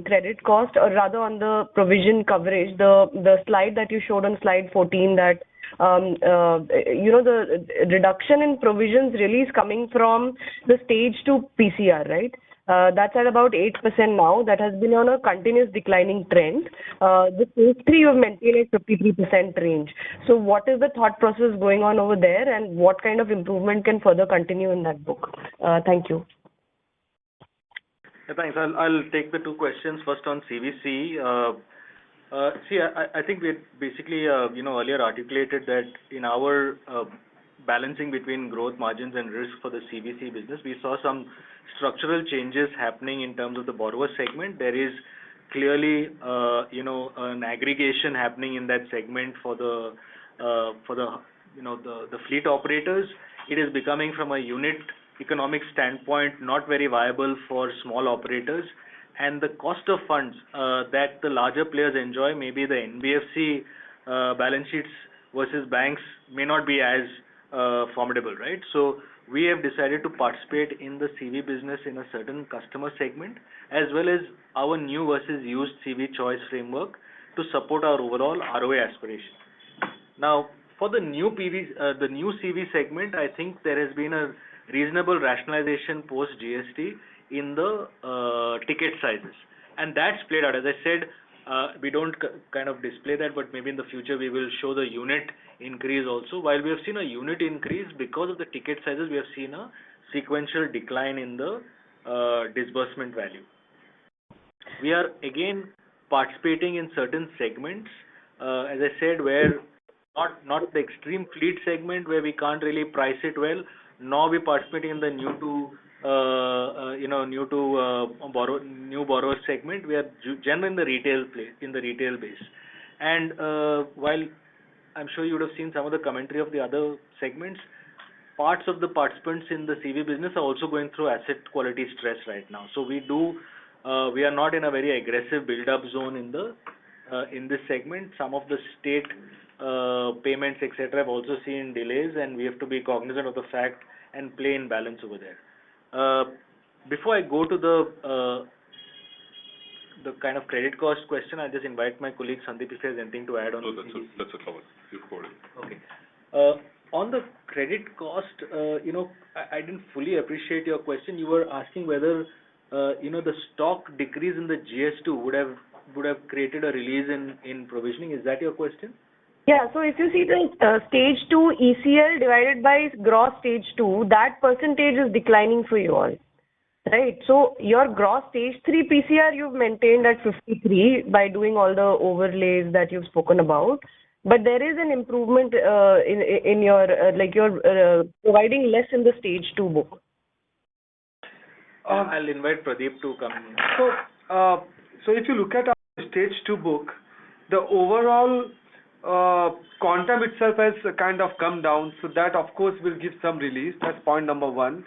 credit cost, or rather on the provision coverage. The slide that you showed on slide 14, that the reduction in provisions really is coming from the stage 2 PCR, right? That's at about 8% now. That has been on a continuous declining trend. The stage 3 you have maintained at 53% range. So what is the thought process going on over there, and what kind of improvement can further continue in that book? Thank you. Yeah, thanks. I'll take the two questions. First on CVC. I think we had basically earlier articulated that in our balancing between growth margins and risk for the CVC business, we saw some structural changes happening in terms of the borrower segment. There is clearly an aggregation happening in that segment for the fleet operators. It is becoming, from a unit economic standpoint, not very viable for small operators, and the cost of funds that the larger players enjoy, maybe the NBFC balance sheets versus banks, may not be as formidable, right? So we have decided to participate in the CV business in a certain customer segment, as well as our new versus used CV choice framework to support our overall ROA aspiration. Now, for the new CV segment, I think there has been a reasonable rationalization post GST in the ticket sizes, and that's played out. As I said, we don't kind of display that, but maybe in the future we will show the unit increase also. While we have seen a unit increase, because of the ticket sizes, we have seen a sequential decline in the disbursement value. We are again participating in certain segments, as I said, where not the extreme fleet segment where we can't really price it well. Nor we participating in the new borrower segment. We are generally in the retail base. And while I'm sure you would have seen some of the commentary of the other segments, parts of the participants in the CV business are also going through asset quality stress right now. So we are not in a very aggressive build-up zone in this segment. Some of the state payments, etc., have also seen delays, and we have to be cognizant of the fact and play in balance over there. Before I go to the kind of credit cost question, I'll just invite my colleague Sandeep if he has anything to add on. No, that's a cover. You've covered it. Okay. On the credit cost, I didn't fully appreciate your question. You were asking whether the stock decrease in the GS2 would have created a release in provisioning. Is that your question? Yeah, so if you see the stage 2 ECL divided by gross stage 2, that percentage is declining for you all, right? So your gross stage 3 PCR you've maintained at 53 by doing all the overlays that you've spoken about, but there is an improvement in your you're providing less in the stage 2 book. I'll invite Pradeep to come in. So if you look at our stage 2 book, the overall quantum itself has kind of come down, so that of course will give some release. That's point number one.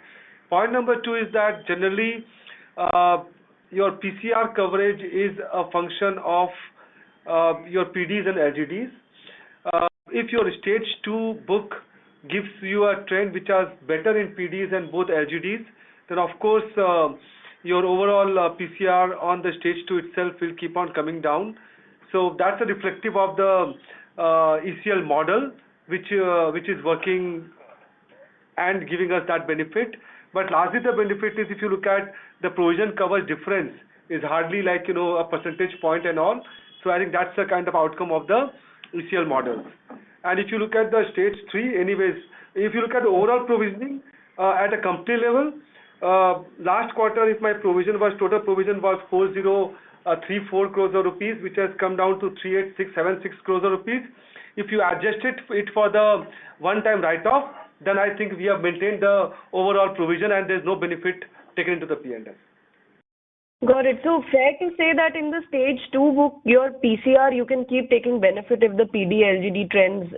Point number two is that generally your PCR coverage is a function of your PDs and LGDs. If your stage 2 book gives you a trend which is better in PDs and both LGDs, then of course your overall PCR on the stage 2 itself will keep on coming down. So that's a reflective of the ECL model, which is working and giving us that benefit. But largely the benefit is, if you look at the provision coverage difference, is hardly like a percentage point and all. So I think that's the kind of outcome of the ECL model. And if you look at the stage 3, anyways, if you look at the overall provisioning at a company level, last quarter, if my total provision was 4034 crores of rupees, which has come down to 38676 crores of rupees. If you adjust it for the one-time write-off, then I think we have maintained the overall provision and there's no benefit taken into the P&L. Got it. So fair to say that in the stage 2 book, your PCR, you can keep taking benefit if the PD LGD trends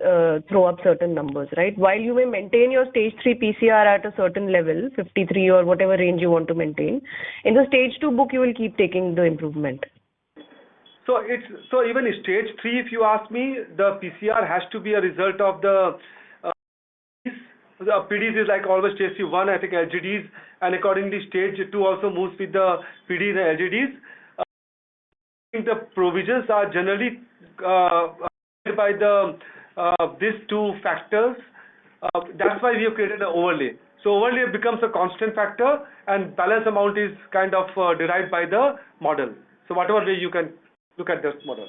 throw up certain numbers, right? While you may maintain your stage 3 PCR at a certain level, 53 or whatever range you want to maintain, in the stage 2 book, you will keep taking the improvement. So even in stage 3, if you ask me, the PCR has to be a result of the PDs is like always stage 1, I think LGDs, and accordingly stage 2 also moves with the PDs and LGDs. The provisions are generally by the these two factors. That's why we have created an overlay. So overlay becomes a constant factor, and balance amount is kind of derived by the model. So whatever way you can look at this model.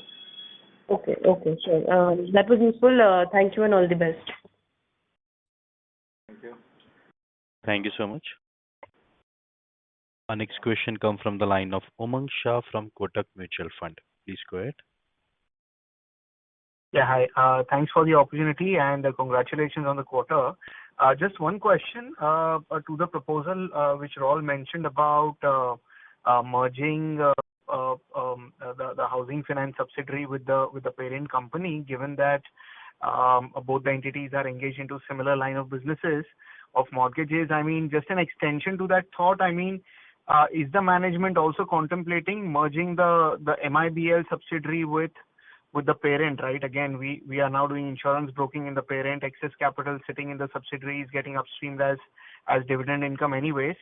Okay, sure. That was useful. Thank you and all the best. Thank you so much. Our next question comes from the line of Umang Shah from Kotak Mutual Fund. Please go ahead. Yeah, hi. Thanks for the opportunity and congratulations on the quarter. Just one question to the proposal which Raul mentioned about merging the housing finance subsidiary with the parent company, given that both the entities are engaged into similar line of businesses of mortgages. I mean, just an extension to that thought. I mean, is the management also contemplating merging the MIBL subsidiary with the parent, right? Again, we are now doing insurance broking in the parent, excess capital sitting in the subsidiaries getting upstreamed as dividend income anyways.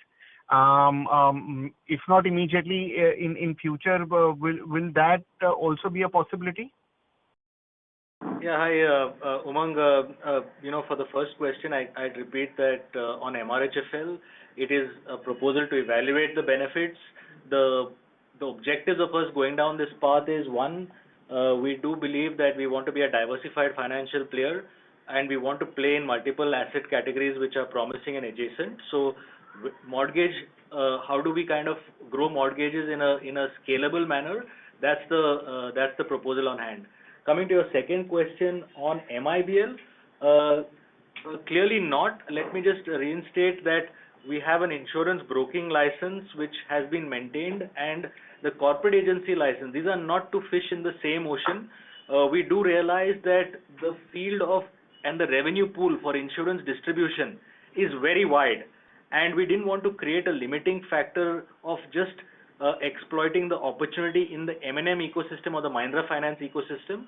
If not immediately, in future, will that also be a possibility? Yeah, hi, Umang. For the first question, I'd repeat that on MRHFL, it is a proposal to evaluate the benefits. The objectives of us going down this path is, one, we do believe that we want to be a diversified financial player, and we want to play in multiple asset categories which are promising and adjacent. So, mortgage, how do we kind of grow mortgages in a scalable manner? That's the proposal on hand. Coming to your second question on MIBL, clearly not. Let me just reinstate that we have an insurance broking license which has been maintained, and the corporate agency license. These are not to fish in the same ocean. We do realize that the field of and the revenue pool for insurance distribution is very wide, and we didn't want to create a limiting factor of just exploiting the opportunity in the M&M ecosystem or the Mahindra Finance ecosystem.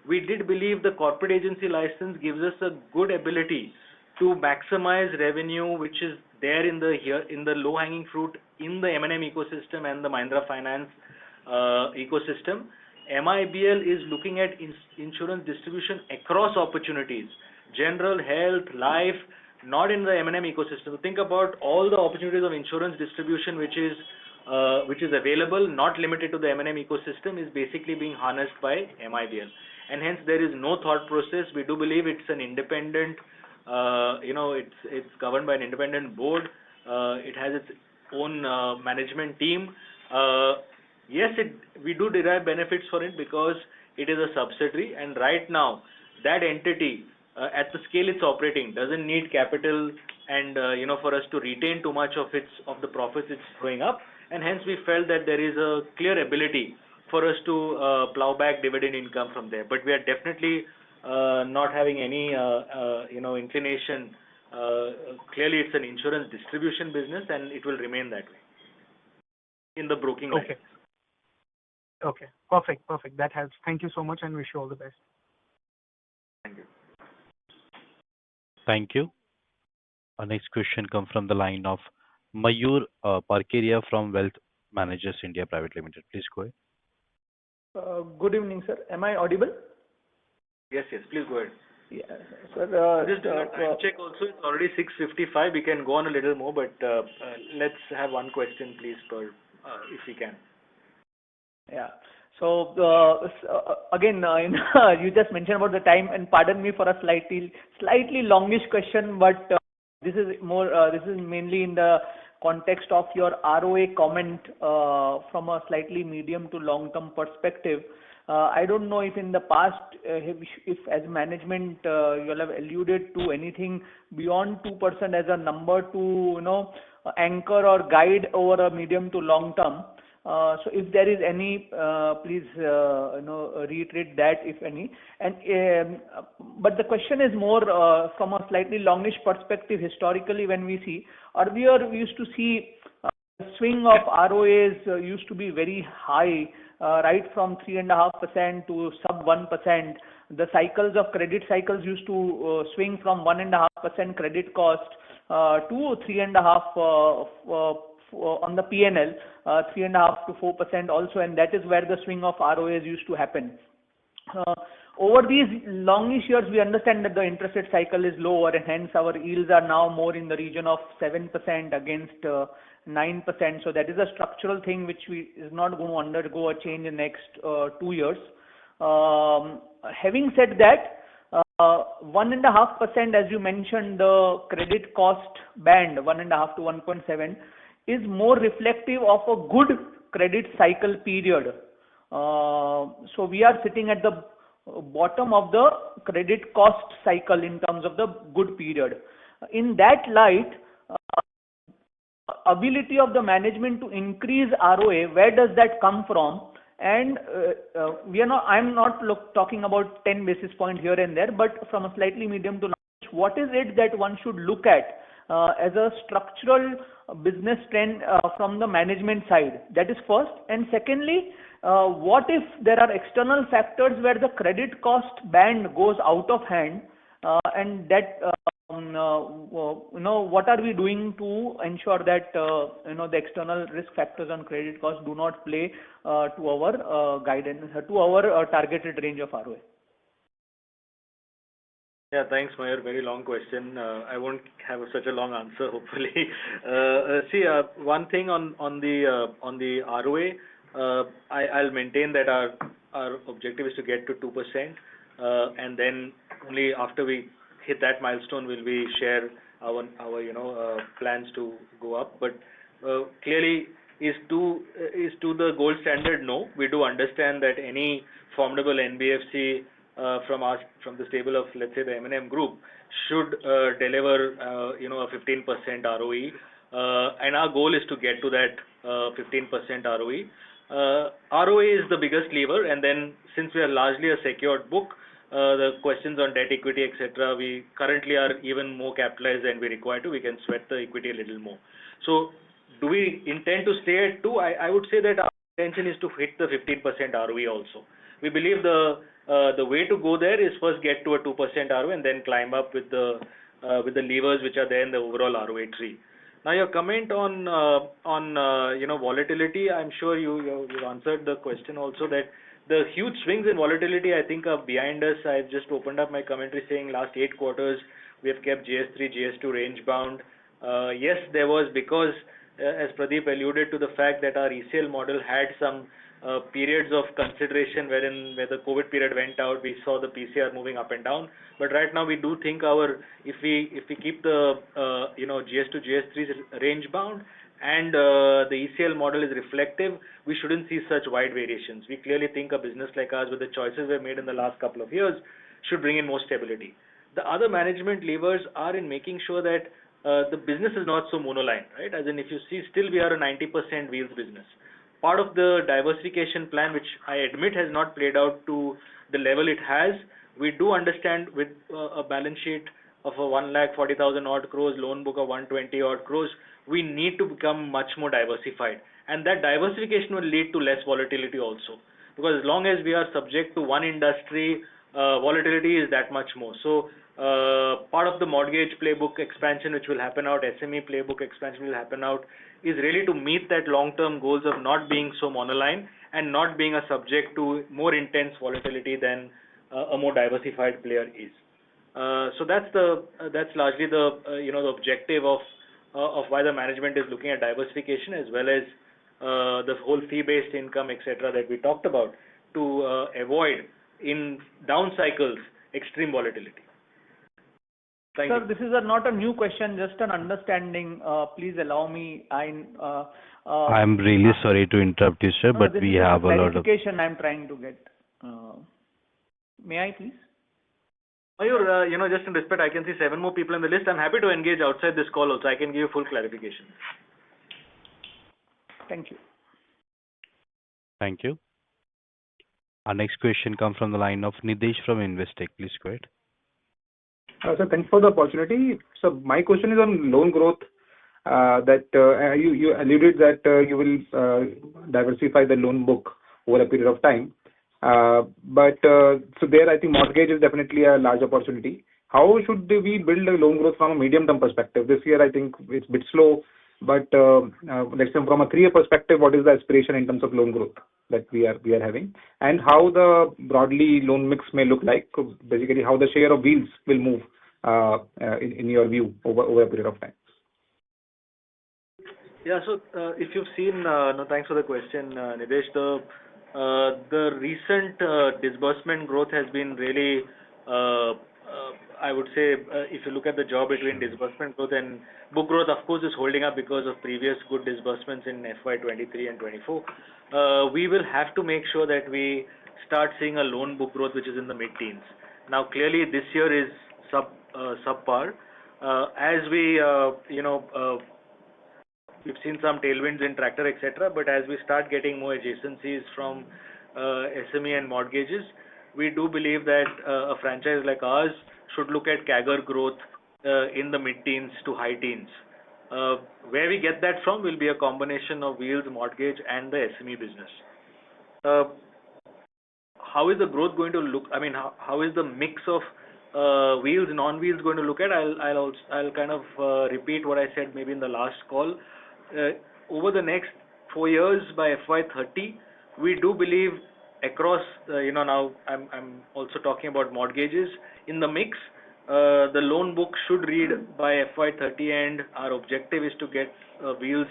We did believe the corporate agency license gives us a good ability to maximize revenue, which is there in the low-hanging fruit in the M&M ecosystem and the Mahindra Finance ecosystem. MIBL is looking at insurance distribution across opportunities, general, health, life, not in the M&M ecosystem. Think about all the opportunities of insurance distribution which is available, not limited to the M&M ecosystem, is basically being harnessed by MIBL. And hence there is no thought process. We do believe it's an independent, it's governed by an independent board. It has its own management team. Yes, we do derive benefits for it because it is a subsidiary, and right now that entity at the scale it's operating doesn't need capital and for us to retain too much of the profits it's throwing up, and hence we felt that there is a clear ability for us to plow back dividend income from there. But we are definitely not having any inclination. Clearly it's an insurance distribution business and it will remain that way in the broking line. Okay, perfect. That helps. Thank you so much and wish you all the best. Thank you. Thank you. Our next question comes from the line of Mayur Parkeria from Wealth Managers India Private Limited. Please go ahead. Good evening, sir. Am I audible? Yes, please go ahead. Yeah, sir. Just time check also, it's already 6:55. We can go on a little more, but let's have one question, please, per if we can. Yeah. So again, you just mentioned about the time, and pardon me for a slightly longish question, but this is mainly in the context of your ROA comment from a slightly medium to long-term perspective. I don't know if in the past, if as management you have alluded to anything beyond 2% as a number to anchor or guide over a medium to long term. So if there is any, please reiterate that if any. And but the question is more from a slightly longish perspective. Historically, when we see earlier, we used to see the swing of ROAs used to be very high, right from 3.5% to sub 1%. The cycles of credit cycles used to swing from 1.5% credit cost to 3.5% on the PNL, 3.5% to 4% also, and that is where the swing of ROAs used to happen. Over these longish years, we understand that the interest rate cycle is lower, and hence our yields are now more in the region of 7% against 9%. So that is a structural thing which is not going to undergo a change in the next 2 years. Having said that, 1.5%, as you mentioned, the credit cost band, 1.5 to 1.7, is more reflective of a good credit cycle period. So we are sitting at the bottom of the credit cost cycle in terms of the good period. In that light, ability of the management to increase ROA, where does that come from? And I'm not talking about 10 basis point here and there, but from a slightly medium to long, what is it that one should look at as a structural business trend from the management side? That is first. And secondly, what if there are external factors where the credit cost band goes out of hand, and that what are we doing to ensure that the external risk factors on credit costs do not play to our guidance, to our targeted range of ROA? Yeah, thanks, Mayur. Very long question. I won't have such a long answer, hopefully. One thing on the ROA, I'll maintain that our objective is to get to 2%, and then only after we hit that milestone will we share our plans to go up. But clearly, is to the gold standard? No, we do understand that any formidable NBFC from the stable of, let's say, the M&M group should deliver a 15% ROE, and our goal is to get to that 15% ROE. ROA is the biggest lever, and then since we are largely a secured book, the questions on debt, equity, etc., we currently are even more capitalized than we require to. We can sweat the equity a little more. So, do we intend to stay at 2? I would say that our intention is to hit the 15% ROE also. We believe the way to go there is first get to a 2% ROE and then climb up with the levers which are there in the overall ROA tree. Now, your comment on volatility, I'm sure you answered the question also, that the huge swings in volatility, I think, are behind us. I've just opened up my commentary saying last 8 quarters we have kept GS3, GS2 range bound. Yes, there was, because as Pradeep alluded to the fact that our ECL model had some periods of consideration where the COVID period went out, we saw the PCR moving up and down. But right now we do think if we keep the GS2, GS3 range bound, and the ECL model is reflective, we shouldn't see such wide variations. We clearly think a business like ours, with the choices we've made in the last couple of years, should bring in more stability. The other management levers are in making sure that the business is not so monoline, right? As in, if you see, still we are a 90% wheels business. Part of the diversification plan, which I admit has not played out to the level it has, we do understand with a balance sheet of a 1,40,000 odd crores, loan book of 120 odd crores, we need to become much more diversified. And that diversification will lead to less volatility also. Because as long as we are subject to one industry, volatility is that much more. So, part of the mortgage playbook expansion which will happen out, SME playbook expansion will happen out, is really to meet that long-term goals of not being so monoline and not being a subject to more intense volatility than a more diversified player is. So that's largely the objective of why the management is looking at diversification, as well as the whole fee-based income, etc., that we talked about, to avoid in down cycles extreme volatility. Thank you. Sir, this is not a new question, just an understanding. Please allow me. I'm really sorry to interrupt you, sir, but we have a lot of clarification I'm trying to get. May I, please? Mayur, just in respect, I can see 7 more people in the list. I'm happy to engage outside this call also. I can give you full clarification. Thank you. Thank you. Our next question comes from the line of Nidesh from Investec. Please go ahead. Sir, thanks for the opportunity. So my question is on loan growth. That you alluded that you will diversify the loan book over a period of time. But so there, I think mortgage is definitely a large opportunity. How should we build a loan growth from a medium-term perspective? This year, I think it's a bit slow. But let's say from a 3-year perspective, what is the aspiration in terms of loan growth that we are having, and how the broadly loan mix may look like? Basically, how the share of wheels will move in your view over a period of time. Yeah, so if you've seen, no, thanks for the question, Nidesh. The recent disbursement growth has been really, I would say, if you look at the job between disbursement growth and book growth, of course, is holding up because of previous good disbursements in FY23 and 24. We will have to make sure that we start seeing a loan book growth which is in the mid-teens. Now, clearly, this year is subpar. As we, we've seen some tailwinds in tractor, etc. But as we start getting more adjacencies from SME and mortgages, we do believe that a franchise like ours should look at CAGR growth in the mid-teens to high teens. Where we get that from will be a combination of wheels, mortgage, and the SME business. How is the growth going to look? I mean, how is the mix of wheels, non-wheels going to look at? I'll kind of repeat what I said maybe in the last call. Over the next 4 years by FY30, we do believe across, now I'm also talking about mortgages in the mix. The loan book should read by FY30, and our objective is to get wheels,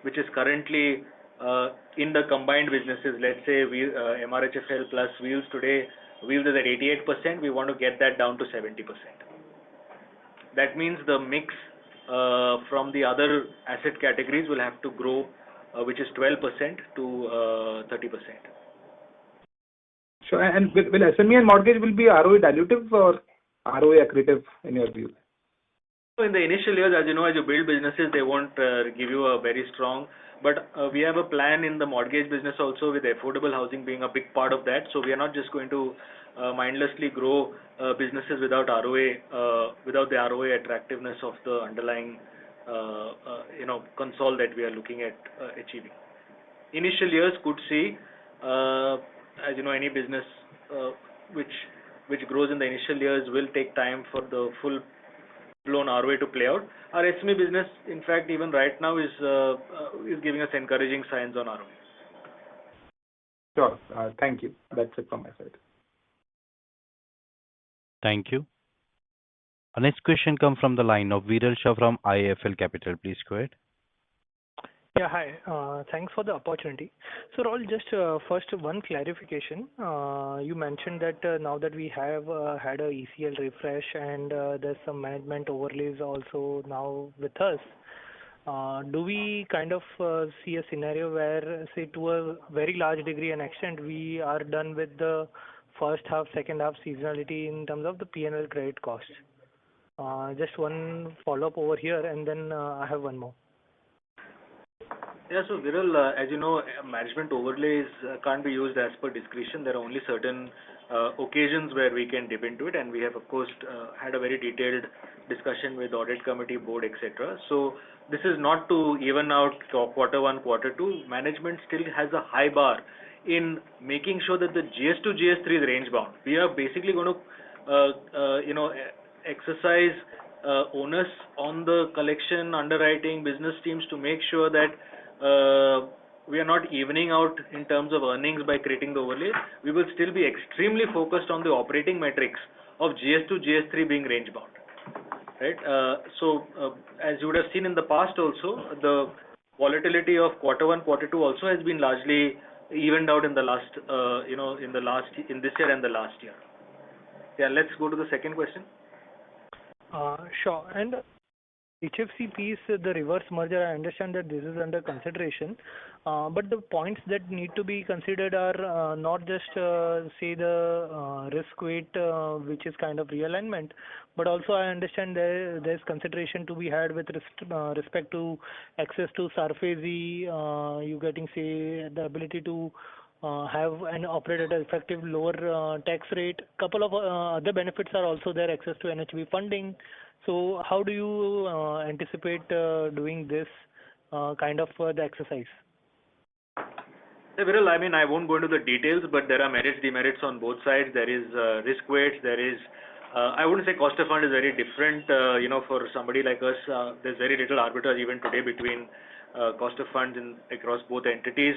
which is currently in the combined businesses. Let's say MRHFL plus wheels today, wheels is at 88%. We want to get that down to 70%. That means the mix from the other asset categories will have to grow, which is 12% to 30%. Sure. And will SME and mortgage will be ROE dilutive or ROE accretive in your view? So in the initial years, as you know, as you build businesses, they won't give you a very strong. But we have a plan in the mortgage business also, with affordable housing being a big part of that. So we are not just going to mindlessly grow businesses without ROA, without the ROA attractiveness of the underlying, console that we are looking at achieving. Initial years could see, as you know, any business which grows in the initial years will take time for the full blown ROA to play out. Our SME business, in fact, even right now is giving us encouraging signs on ROA. Sure. Thank you. That's it from my side. Thank you. Our next question comes from the line of Viral Shah from IIFL Capital. Please go ahead. Yeah, hi. Thanks for the opportunity. So, Raul, just first one clarification. You mentioned that now that we have had a ECL refresh and there's some management overlays also now with us, do we kind of see a scenario where, say, to a very large degree and extent, we are done with the first half, second half seasonality in terms of the P&L credit cost? Just one follow-up over here, and then I have one more. Yeah, so Viral, as you know, management overlays can't be used as per discretion. There are only certain occasions where we can dip into it, and we have, of course, had a very detailed discussion with audit committee, board, etc. So this is not to even out quarter one, quarter two. Management still has a high bar in making sure that the GS2 GS3 is range bound. We are basically going to, exercise onus on the collection, underwriting, business teams to make sure that we are not evening out in terms of earnings by creating the overlay. We will still be extremely focused on the operating metrics of GS2, GS3 being range bound. Right? As you would have seen in the past also, the volatility of quarter one, quarter two also has been largely evened out in the last, in this year and the last year. Yeah, let's go to the second question. Sure. And HFC piece, the reverse merger, I understand that this is under consideration, but the points that need to be considered are not just say the risk weight, which is kind of realignment, but also I understand there's consideration to be had with respect to access to SARFAESI, you getting say the ability to have and operate at an effective lower tax rate. Couple of other benefits are also there, access to NHB funding. So how do you anticipate doing this kind of the exercise? Viral, I mean, I won't go into the details, but there are merits, demerits on both sides. There is risk weights. There is, I wouldn't say cost of fund is very different. For somebody like us, there's very little arbitrage even today between cost of funds across both entities.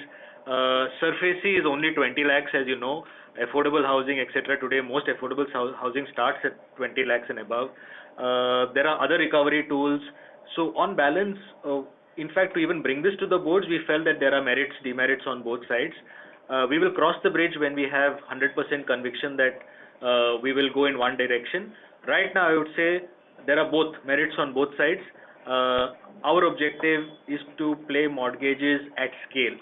SARFAESI is only 20 lakhs, as you know. Affordable housing, etc. Today, most affordable housing starts at 20 lakhs and above. There are other recovery tools. So on balance, in fact, to even bring this to the boards, we felt that there are merits, demerits on both sides. We will cross the bridge when we have 100% conviction that we will go in one direction. Right now, I would say there are both merits on both sides. Our objective is to play mortgages at scale.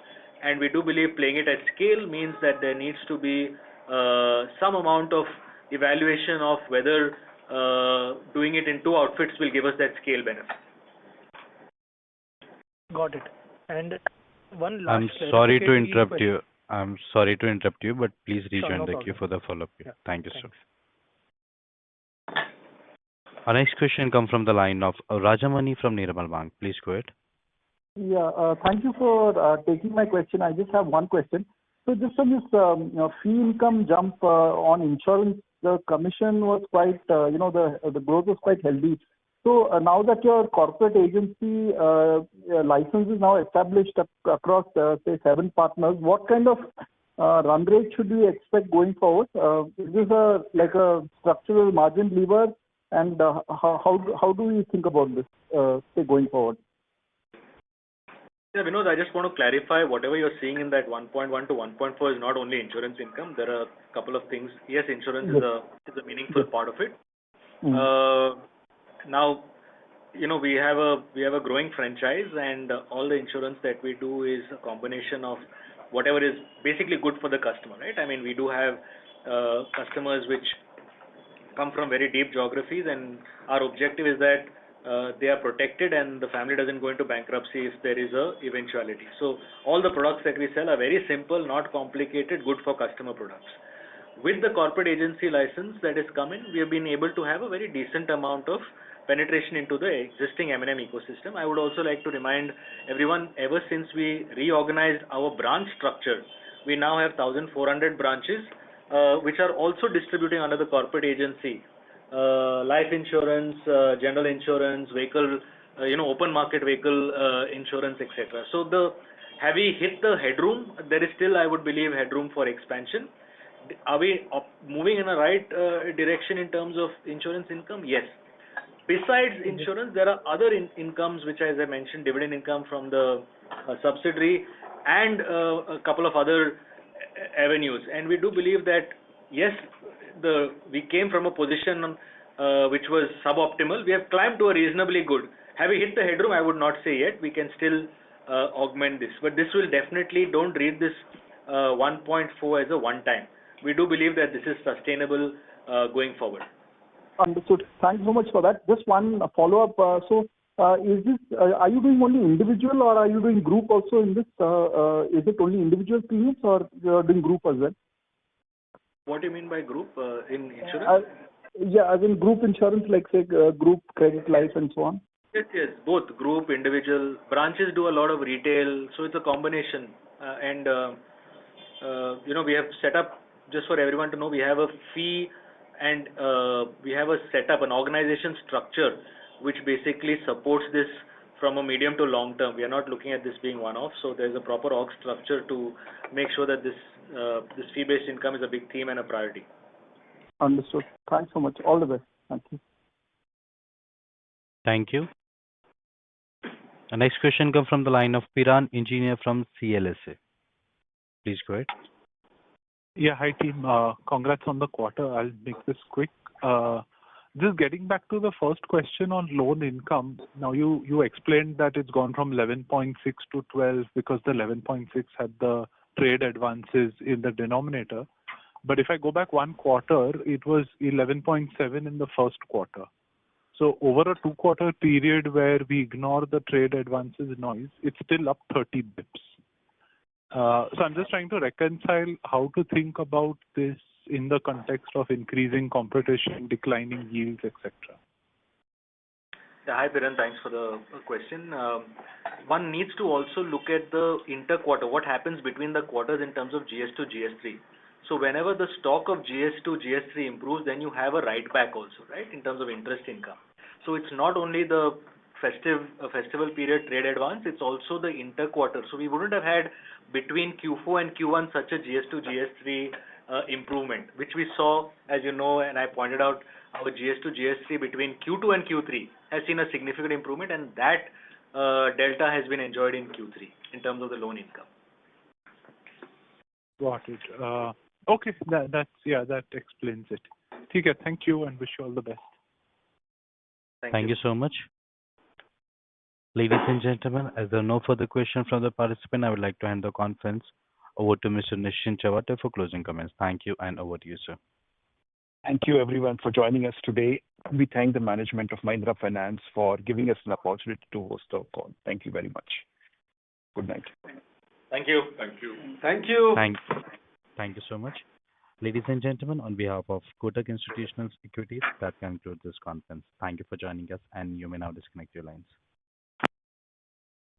And we do believe playing it at scale means that there needs to be some amount of evaluation of whether doing it in two outfits will give us that scale benefit. Got it. And one last I'm sorry to interrupt you. I'm sorry to interrupt you, but please rejoin the queue for the follow-up. Yeah, Thank you, sir. thanks. Our next question comes from the line of Rajamani from Nirmal Bang. Please go ahead. Yeah, thank you for taking my question. I just have one question. So just on this fee income jump on insurance, the commission was quite, the growth was quite healthy. So now that your corporate agency license is now established across, say, 7 partners, what kind of run rate should we expect going forward? Is this like a structural margin lever? And how do we think about this, say, going forward? Yeah, Vinod, I just want to clarify whatever you're seeing in that 1.1 to 1.4 is not only insurance income. There are a couple of things. Yes, insurance is a meaningful part of it. Now, we have a growing franchise, and all the insurance that we do is a combination of whatever is basically good for the customer, right? I mean, we do have customers which come from very deep geographies, and our objective is that they are protected and the family doesn't go into bankruptcy if there is a eventuality. So all the products that we sell are very simple, not complicated, good for customer products. With the corporate agency license that is coming, we have been able to have a very decent amount of penetration into the existing M&M ecosystem. I would also like to remind everyone, ever since we reorganized our branch structure, we now have 1,400 branches, which are also distributing under the corporate agency. Life insurance, general insurance, vehicle, open market vehicle insurance, etc. So have we hit the headroom? There is still, I would believe, headroom for expansion. Are we moving in the right direction in terms of insurance income? Yes. Besides insurance, there are other incomes, which, as I mentioned, dividend income from the subsidiary and a couple of other avenues. And we do believe that, yes, we came from a position which was suboptimal. We have climbed to a reasonably good. Have we hit the headroom? I would not say yet. We can still augment this. But this will definitely, don't read this 1.4 as a one-time. We do believe that this is sustainable going forward. Understood. Thanks so much for that. Just one follow-up. Are you doing only individual or are you doing group also in this? Is it only individual premiums or you are doing group as well? What do you mean by group in insurance? Yeah, as in group insurance, like say group credit life and so on. Yes, both group, individual. Branches do a lot of retail, so it's a combination. We have set up, just for everyone to know, we have a fee and we have a setup, an organization structure, which basically supports this from a medium to long term. We are not looking at this being one-off, so there's a proper org structure to make sure that this fee-based income is a big theme and a priority. Understood. Thanks so much. All the best. Thank you. Thank you. The next question comes from the line of Piran Engineer from CLSA. Please go ahead. Yeah, hi team. Congrats on the quarter. I'll make this quick. Just getting back to the first question on loan income. Now you explained that it's gone from 11.6 to 12 because the 11.6 had the trade advances in the denominator. But if I go back one quarter, it was 11.7 in the first quarter. So over a 2-quarter period where we ignore the trade advances noise, it's still up 30 bips. So I'm just trying to reconcile how to think about this in the context of increasing competition, declining yields, etc. Yeah, hi Biren, thanks for the question. One needs to also look at the inter-quarter, what happens between the quarters in terms of GS2, GS3. So whenever the stock of GS2, GS3 improves, then you have a write back also, right, in terms of interest income. So it's not only the festival period trade advance, it's also the inter-quarter. So we wouldn't have had between Q4 and Q1 such a GS2, GS3 improvement, which we saw, as you know, and I pointed out, our GS2, GS3 between Q2 and Q3 has seen a significant improvement, and that delta has been enjoyed in Q3 in terms of the loan income. Got it. Okay, that explains it. Okay, thank you and wish you all the best. Thank you so much. Ladies and gentlemen, as there are no further questions from the participant, I would like to hand the conference over to Mr. Nischint Chawathe for closing comments. Thank you, and over to you, sir. Thank you, everyone, for joining us today. We thank the management of Mahindra Finance for giving us an opportunity to host our call. Thank you very much. Good night. Thank you. Thank you. Thank you so much. Ladies and gentlemen, on behalf of Kotak Institutional Equities, that concludes this conference. Thank you for joining us, and you may now disconnect your lines.